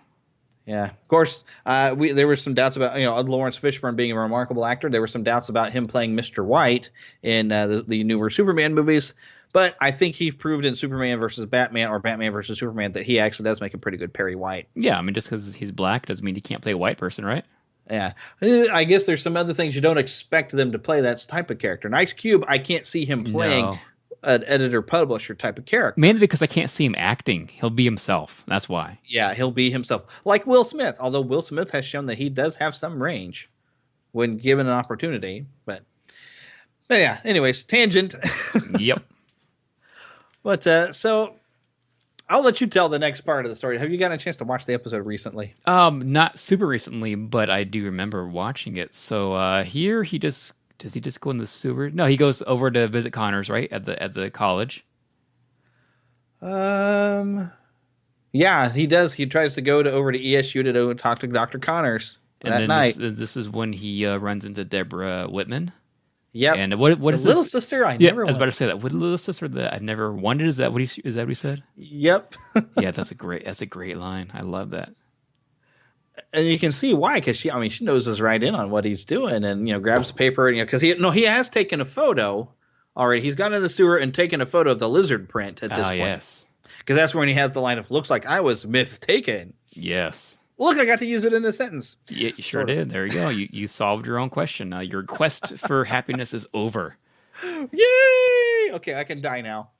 [SPEAKER 7] Yeah, of course. There were some doubts about Lawrence Fishburne being a remarkable actor. There were some doubts about him playing Mr. White in the newer Superman movies. But I think he proved in Superman versus Batman or Batman versus Superman that he actually does make a pretty good Perry White.
[SPEAKER 8] Yeah, I mean, just because he's black doesn't mean he can't play a white person, right?
[SPEAKER 7] Yeah, I guess there's some other things you don't expect them to play that type of character. And Ice Cube, I can't see him playing an editor-publisher type of character.
[SPEAKER 8] Mainly because I can't see him acting. He'll be himself. That's why.
[SPEAKER 7] Yeah, he'll be himself. Like Will Smith, although Will Smith has shown that he does have some range when given an opportunity. But yeah, anyways, tangent.
[SPEAKER 8] Yep.
[SPEAKER 7] But so I'll let you tell the next part of the story. Have you gotten a chance to watch the episode recently?
[SPEAKER 8] Not super recently, but I do remember watching it. So here does he just go in the sewer? No, he goes over to visit Connors, right? At the college.
[SPEAKER 7] Yeah, he does. He tries to go over to ESU to talk to Dr. Connors that night.
[SPEAKER 8] This is when he runs into Deborah Whitman.
[SPEAKER 7] Yep.
[SPEAKER 8] And what is
[SPEAKER 7] the little sister I never wanted.
[SPEAKER 8] I was about to say that. What little sister that I never wanted? Is that what he said?
[SPEAKER 7] Yep.
[SPEAKER 8] Yeah, that's a great line. I love that.
[SPEAKER 7] And you can see why, because she noses right in on what he's doing, and grabs paper, and because he has taken a photo already. He's gone in the sewer and taken a photo of the lizard print at this point.
[SPEAKER 8] Yes.
[SPEAKER 7] Because that's when he has the line of "Looks like I was mistaken."
[SPEAKER 8] Yes.
[SPEAKER 7] Look, I got to use it in this sentence.
[SPEAKER 8] Yeah, you sure did. There you go. You solved your own question. Your quest for happiness is over.
[SPEAKER 7] Yay! Okay, I can die now.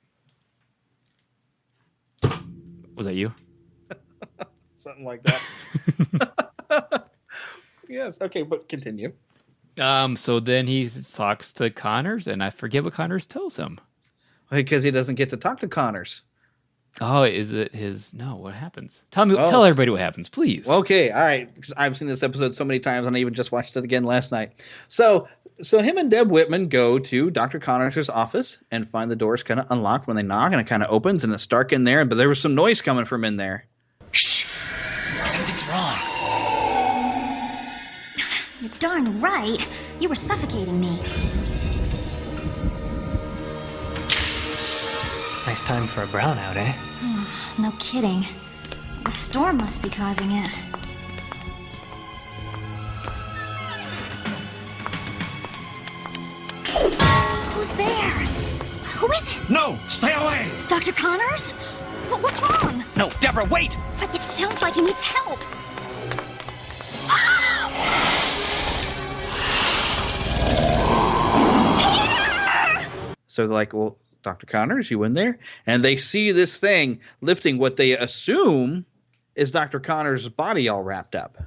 [SPEAKER 8] Was that you?
[SPEAKER 7] Something like that. Yes. Okay, but continue.
[SPEAKER 8] So then he talks to Connors, and I forget what Connors tells him.
[SPEAKER 7] Because he doesn't get to talk to Connors.
[SPEAKER 8] Oh, is it his? No, what happens? Tell everybody what happens, please.
[SPEAKER 7] Okay, all right. Because I've seen this episode so many times, and I even just watched it again last night. So him and Deb Whitman go to Dr. Connors' office and find the doors kind of unlocked when they knock, and it kind of opens, and it's dark in there. But there was some noise coming from in there.
[SPEAKER 9] Shh! Something's wrong.
[SPEAKER 12] You're darn right. You were suffocating me.
[SPEAKER 9] Nice time for a brownout, eh?
[SPEAKER 12] No kidding. The storm must be causing it. Who's there? Who is it?
[SPEAKER 3] No! Stay away!
[SPEAKER 12] Dr. Connors? What's wrong?
[SPEAKER 3] No, Deborah, wait!
[SPEAKER 12] It sounds like he needs help.
[SPEAKER 7] So they're like, well, Dr. Connors, you in there? And they see this thing lifting what they assume is Dr. Connor's body all wrapped up.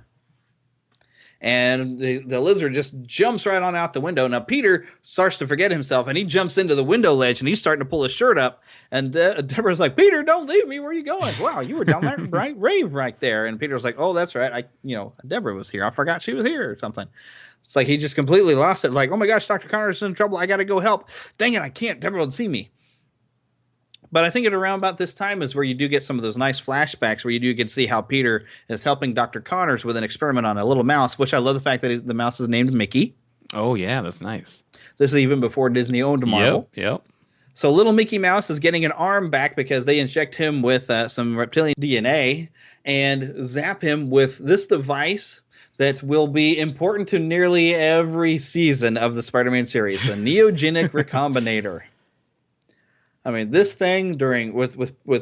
[SPEAKER 7] And the lizard just jumps right on out the window. Now, Peter starts to forget himself, and he jumps into the window ledge, and he's starting to pull his shirt up. And Deborah's like, Peter, don't leave me. Where are you going? Wow, you were down that rave right there. And Peter's like, oh, that's right. Deborah was here. I forgot she was here or something. It's like he just completely lost it. Like, oh, my gosh, Dr. Connor's in trouble. I got to go help. Dang it, I can't. Deborah will see me. But I think at around about this time is where you do get some of those nice flashbacks where you do get to see how Peter is helping Dr. Connors with an experiment on a little mouse, which I love the fact that the mouse is named Mickey.
[SPEAKER 8] Oh, yeah, that's nice.
[SPEAKER 7] This is even before Disney owned Marvel.
[SPEAKER 8] Yep.
[SPEAKER 7] So little Mickey Mouse is getting an arm back because they inject him with some reptilian DNA and zap him with this device that will be important to nearly every season of the Spider-Man series, the Neogenic Recombinator. I mean, this thing with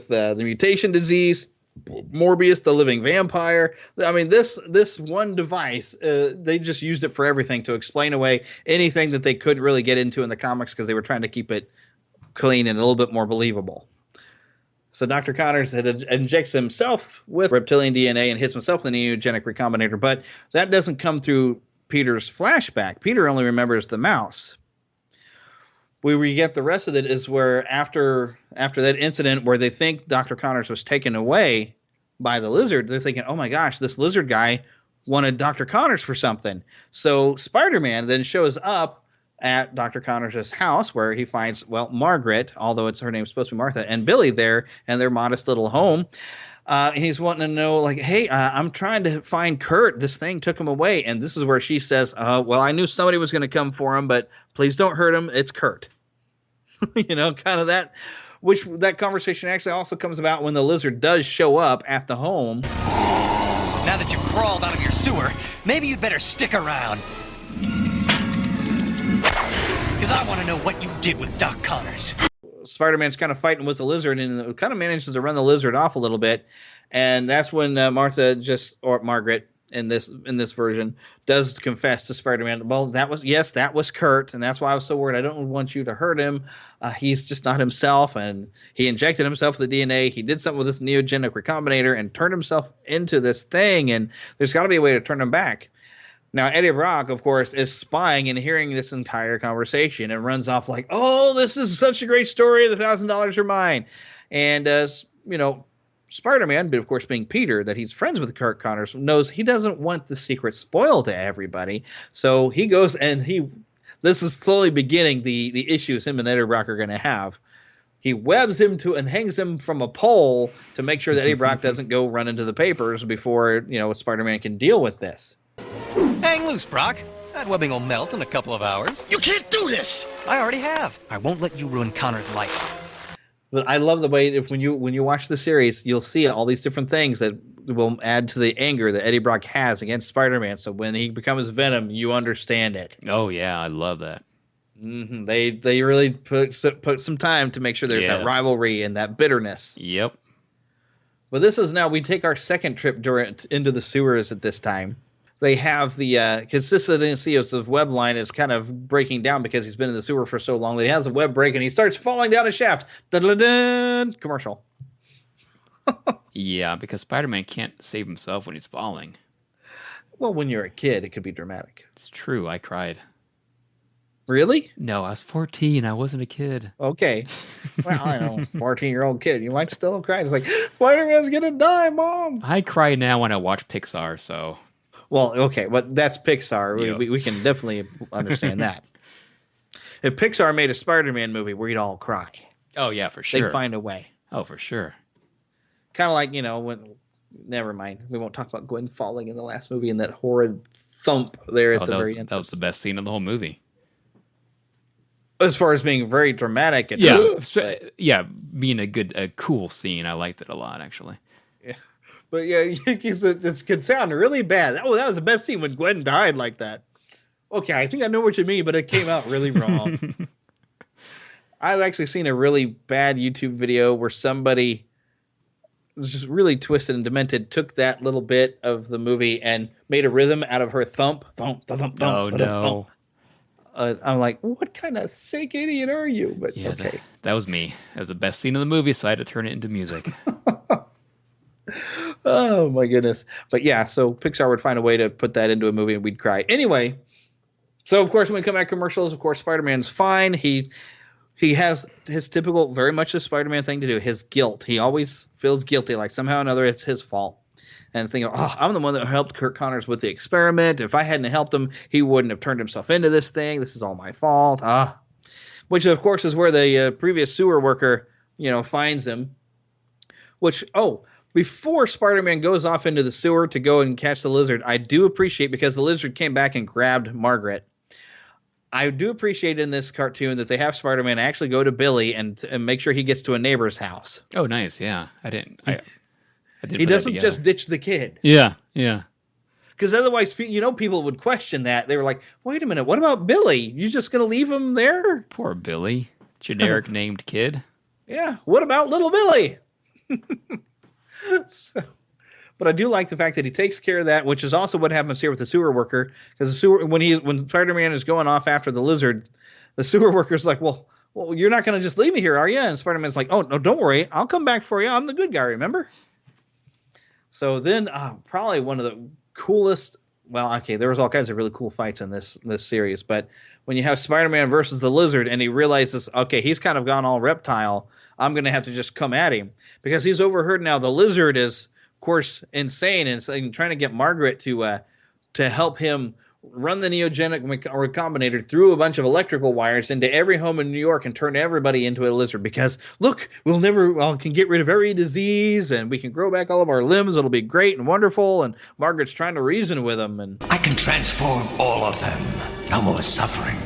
[SPEAKER 7] the mutation disease, Morbius, the living vampire. I mean, this one device, they just used it for everything to explain away anything that they couldn't really get into in the comics because they were trying to keep it clean and a little bit more believable. So Dr. Connors injects himself with reptilian DNA and hits himself with the Neogenic Recombinator, but that doesn't come through Peter's flashback. Peter only remembers the mouse. Where we get the rest of it is where after that incident where they think Dr. Connors was taken away by the lizard, they're thinking, oh my gosh, this lizard guy wanted Dr. Connors for something. So Spider-Man then shows up at Dr. Connors' house where he finds, Margaret, although her name's supposed to be Martha, and Billy there in their modest little home. And he's wanting to know, like, hey, I'm trying to find Kurt. This thing took him away. And this is where she says, I knew somebody was going to come for him, but please don't hurt him. It's Kurt. Kind of that, which that conversation actually also comes about when the lizard does show up at the home.
[SPEAKER 9] Now that you've crawled out of your sewer, maybe you'd better stick around. Because I want to know what you did with Doc Connors.
[SPEAKER 7] Spider-Man's kind of fighting with the lizard and kind of manages to run the lizard off a little bit. And that's when Margaret in this version does confess to Spider-Man. Well, that was Kurt, and that's why I was so worried. I don't want you to hurt him. He's just not himself, and he injected himself with the DNA. He did something with this Neogenic Recombinator and turned himself into this thing, and there's got to be a way to turn him back. Now, Eddie Brock, of course, is spying and hearing this entire conversation and runs off like, oh, this is such a great story. The $1,000 are mine. And, Spider-Man, but of course being Peter, that he's friends with Kurt Connors, knows he doesn't want the secret spoiled to everybody. So he goes and this is slowly beginning the issues him and Eddie Brock are going to have. He webs him and hangs him from a pole to make sure that Eddie Brock doesn't go run into the papers before, Spider-Man can deal with this.
[SPEAKER 9] Hang loose, Brock. That webbing will melt in a couple of hours.
[SPEAKER 4] You can't do this!
[SPEAKER 9] I already have. I won't let you ruin Connor's life.
[SPEAKER 7] But I love the way when you watch the series, you'll see all these different things that will add to the anger that Eddie Brock has against Spider-Man. So when he becomes Venom, you understand it.
[SPEAKER 8] Oh yeah, I love that.
[SPEAKER 7] Mm-hmm. They really put some time to make sure there's that rivalry and that bitterness.
[SPEAKER 8] Yep.
[SPEAKER 7] But this is now we take our second trip into the sewers at this time. They have the consistency of the web line is kind of breaking down because he's been in the sewer for so long that he has a web break and he starts falling down a shaft. Dun-dun-dun! Commercial.
[SPEAKER 8] Yeah, because Spider-Man can't save himself when he's falling.
[SPEAKER 7] Well, when you're a kid, it could be dramatic.
[SPEAKER 8] It's true. I cried.
[SPEAKER 7] Really?
[SPEAKER 8] No, I was 14. I wasn't a kid.
[SPEAKER 7] Okay. Well, I know, 14-year-old kid. You might still cry. It's like, Spider-Man's going to die, Mom.
[SPEAKER 8] I cry now when I watch Pixar, so...
[SPEAKER 7] Well, okay, but that's Pixar. Yep. We can definitely understand that. If Pixar made a Spider-Man movie, we'd all cry.
[SPEAKER 8] Oh, yeah, for sure.
[SPEAKER 7] They'd find a way.
[SPEAKER 8] Oh, for sure.
[SPEAKER 7] Kind of like, when... Never mind. We won't talk about Gwen falling in the last movie and that horrid thump there at the very end.
[SPEAKER 8] That was the best scene of the whole movie.
[SPEAKER 7] As far as being very dramatic. And
[SPEAKER 8] being a cool scene. I liked it a lot, actually.
[SPEAKER 7] But yeah, this could sound really bad. That was the best scene when Gwen died like that. Okay, I think I know what you mean, but it came out really wrong. I've actually seen a really bad YouTube video where somebody was just really twisted and demented, took that little bit of the movie and made a rhythm out of her thump. Thump, thump, thump,
[SPEAKER 8] oh, no.
[SPEAKER 7] Thump. I'm like, what kind of sick idiot are you? But
[SPEAKER 8] yeah,
[SPEAKER 7] okay.
[SPEAKER 8] That was me. It was the best scene of the movie, so I had to turn it into music.
[SPEAKER 7] Oh my goodness. But yeah, so Pixar would find a way to put that into a movie and we'd cry. Anyway, so of course when we come back commercials, of course Spider-Man's fine. He has his typical, very much a Spider-Man thing to do, his guilt. He always feels guilty, like somehow or another it's his fault. And thinking, I'm the one that helped Kirk Connors with the experiment. If I hadn't helped him, he wouldn't have turned himself into this thing. This is all my fault. Which of course is where the previous sewer worker, finds him. Which, before Spider-Man goes off into the sewer to go and catch the lizard, I do appreciate, because the lizard came back and grabbed Margaret, I do appreciate in this cartoon that they have Spider-Man actually go to Billy and make sure he gets to a neighbor's house.
[SPEAKER 8] Oh, nice. Yeah. I didn't
[SPEAKER 7] he doesn't just ditch the kid.
[SPEAKER 8] Yeah. Yeah.
[SPEAKER 7] Because otherwise, people would question that. They were like, wait a minute, what about Billy? You just going to leave him there?
[SPEAKER 8] Poor Billy. Generic named kid.
[SPEAKER 7] Yeah. What about little Billy? But I do like the fact that he takes care of that, which is also what happens here with the sewer worker. Because when Spider-Man is going off after the lizard, the sewer worker's like, well, you're not going to just leave me here, are you? And Spider-Man's like, oh, no, don't worry. I'll come back for you. I'm the good guy, remember? So then probably one of the coolest, there was all kinds of really cool fights in this series. But when you have Spider-Man versus the lizard and he realizes, okay, he's kind of gone all reptile, I'm going to have to just come at him. Because he's overheard now the lizard is, of course, insane and trying to get Margaret to help him run the neogenic recombinator through a bunch of electrical wires into every home in New York and turn everybody into a lizard. Because look, we can get rid of every disease and we can grow back all of our limbs. It'll be great and wonderful. And Margaret's trying to reason with him. And
[SPEAKER 3] I can transform all of them. No more suffering.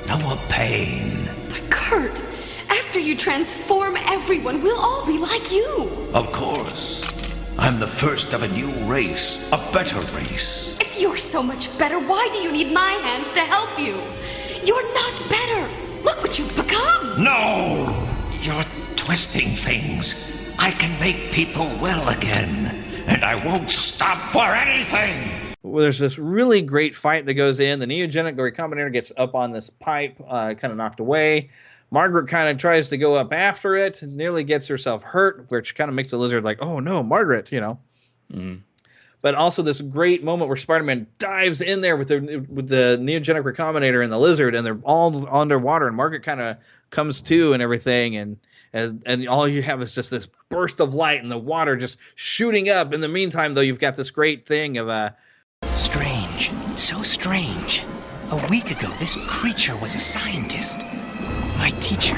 [SPEAKER 3] No more pain.
[SPEAKER 12] But Kurt, after you transform everyone, we'll all be like you.
[SPEAKER 3] Of course. I'm the first of a new race, a better race.
[SPEAKER 12] If you're so much better, why do you need my hands to help you? You're not better. Look what you've become.
[SPEAKER 3] No! You're twisting things. I can make people well again, and I won't stop for anything.
[SPEAKER 7] Well, there's this really great fight that goes in. The neogenic recombinator gets up on this pipe, kind of knocked away. Margaret kind of tries to go up after it, nearly gets herself hurt, which kind of makes the lizard like, oh no, Margaret, Mm. But also this great moment where Spider-Man dives in there with the neogenic recombinator and the lizard, and they're all underwater, and Margaret kind of comes to and everything, and all you have is just this burst of light and the water just shooting up. In the meantime, though, you've got this great thing of
[SPEAKER 9] Strange. So strange. A week ago, this creature was a scientist. My teacher.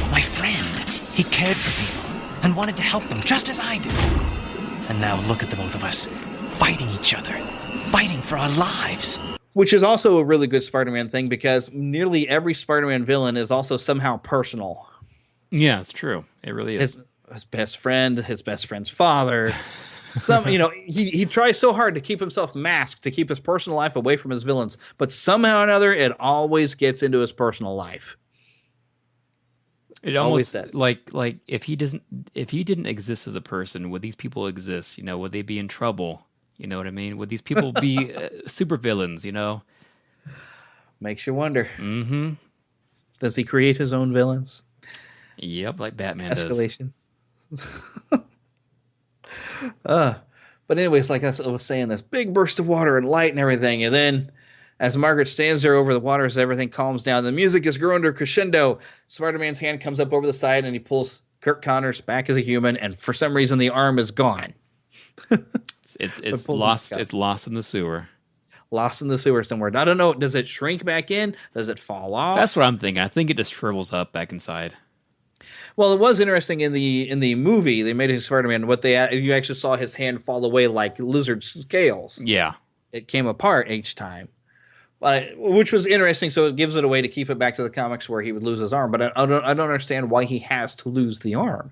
[SPEAKER 9] My friend. He cared for people and wanted to help them just as I do. And now look at the both of us, fighting each other, fighting for our lives.
[SPEAKER 7] Which is also a really good Spider-Man thing, because nearly every Spider-Man villain is also somehow personal.
[SPEAKER 8] Yeah, it's true. It really is.
[SPEAKER 7] His best friend, his best friend's father. He tries so hard to keep himself masked, to keep his personal life away from his villains, but somehow or another, it always gets into his personal life.
[SPEAKER 8] It almost does. Like if he didn't exist as a person, would these people exist? Would they be in trouble? You know what I mean? Would these people be super villains?
[SPEAKER 7] Makes you wonder.
[SPEAKER 8] Mm-hmm.
[SPEAKER 7] Does he create his own villains?
[SPEAKER 8] Yep, like Batman
[SPEAKER 7] Escalation. But anyways, like I was saying, this big burst of water and light and everything, and then as Margaret stands there over the water, as everything calms down, the music is growing to a crescendo. Spider-Man's hand comes up over the side, and he pulls Kirk Connors back as a human, and for some reason, the arm is gone.
[SPEAKER 8] It's lost. It's lost in the sewer.
[SPEAKER 7] Lost in the sewer somewhere. I don't know. Does it shrink back in? Does it fall off?
[SPEAKER 8] That's what I'm thinking. I think it just shrivels up back inside.
[SPEAKER 7] Well, it was interesting in the movie. They made his Spider-Man. You actually saw his hand fall away like lizard scales.
[SPEAKER 8] Yeah,
[SPEAKER 7] it came apart each time. Which was interesting, so it gives it a way to keep it back to the comics where he would lose his arm. But I don't understand why he has to lose the arm.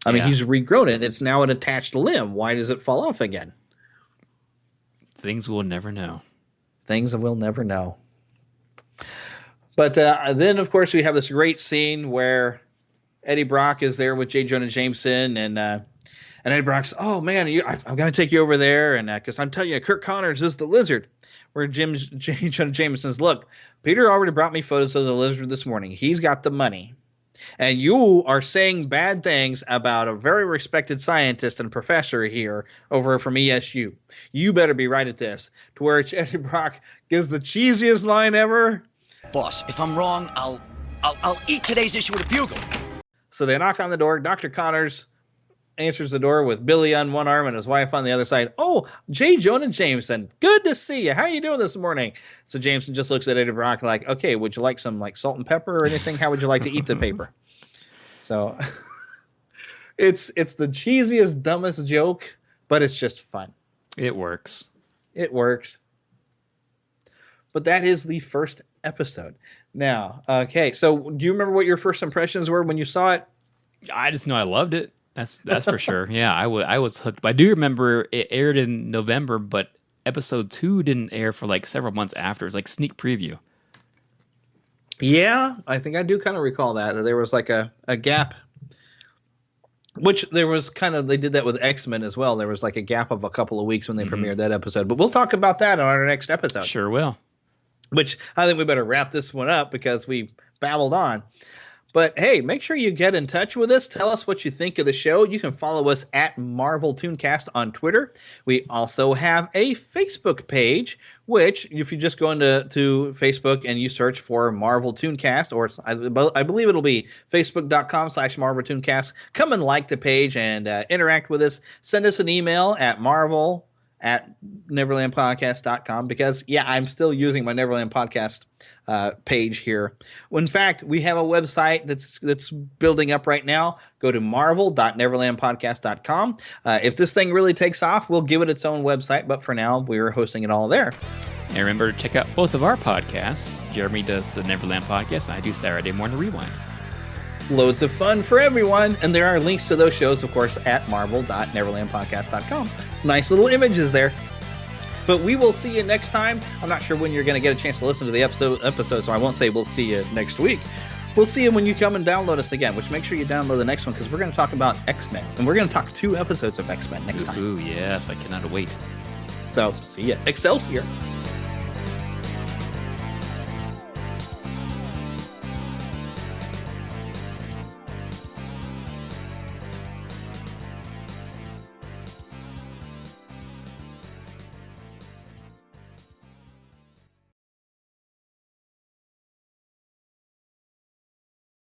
[SPEAKER 7] I mean, he's regrown it. It's now an attached limb. Why does it fall off again?
[SPEAKER 8] Things we'll never know.
[SPEAKER 7] Things we'll never know. But then, of course, we have this great scene where Eddie Brock is there with J. Jonah Jameson, and Eddie Brock's, oh man, I'm going to take you over there, and because I'm telling you, Kirk Connors is the lizard. Where J. Jonah Jameson says, look, Peter already brought me photos of the lizard this morning. He's got the money. and you are saying bad things about a very respected scientist and professor here over from ESU, you better be right at this. To where Eddie Brock gives the cheesiest line ever.
[SPEAKER 9] Boss, if I'm wrong, I'll eat today's issue with a bugle.
[SPEAKER 7] So they knock on the door. Dr. Connors answers the door with Billy on one arm and his wife on the other side. Oh, J. Jonah Jameson. Good to see you. How are you doing this morning? So Jameson just looks at Eddie Brock like, okay, would you like some like salt and pepper or anything? How would you like to eat the paper? So it's the cheesiest, dumbest joke, but it's just fun.
[SPEAKER 8] It works.
[SPEAKER 7] It works. But that is the first episode. Now, okay, so do you remember what your first impressions were when you saw it?
[SPEAKER 8] I just know I loved it. That's for sure. Yeah, I was hooked. But I do remember it aired in November, but episode 2 didn't air for like several months after. It was like sneak preview.
[SPEAKER 7] Yeah, I think I do kind of recall that there was like a gap. Which there was kind of, they did that with X-Men as well. There was like a gap of a couple of weeks when they premiered that episode. But we'll talk about that on our next episode.
[SPEAKER 8] Sure will.
[SPEAKER 7] Which I think we better wrap this one up because we babbled on. But hey, make sure you get in touch with us. Tell us what you think of the show. You can follow us at Marvel ToonCast on Twitter. We also have a Facebook page, which if you just go to Facebook and you search for Marvel ToonCast, or I believe it'll be facebook.com/Marvel ToonCast. Come and like the page and interact with us. Send us an email at marvel@neverlandpodcast.com because, yeah, I'm still using my Neverland Podcast page here. In fact, we have a website that's building up right now. Go to marvel.neverlandpodcast.com. If this thing really takes off, we'll give it its own website, but for now, we're hosting it all there.
[SPEAKER 8] And remember to check out both of our podcasts. Jeremy does the Neverland Podcast, and I do Saturday Morning Rewind.
[SPEAKER 7] Loads of fun for everyone, and there are links to those shows, of course, at marvel.neverlandpodcast.com. Nice little images there. But we will see you next time. I'm not sure when you're going to get a chance to listen to the episode, so I won't say we'll see you next week. We'll see you when you come and download us again, which make sure you download the next one because we're going to talk about X-Men, and we're going to talk 2 episodes of X-Men next time.
[SPEAKER 8] Ooh, yes, I cannot wait.
[SPEAKER 7] So, see ya. Excelsior.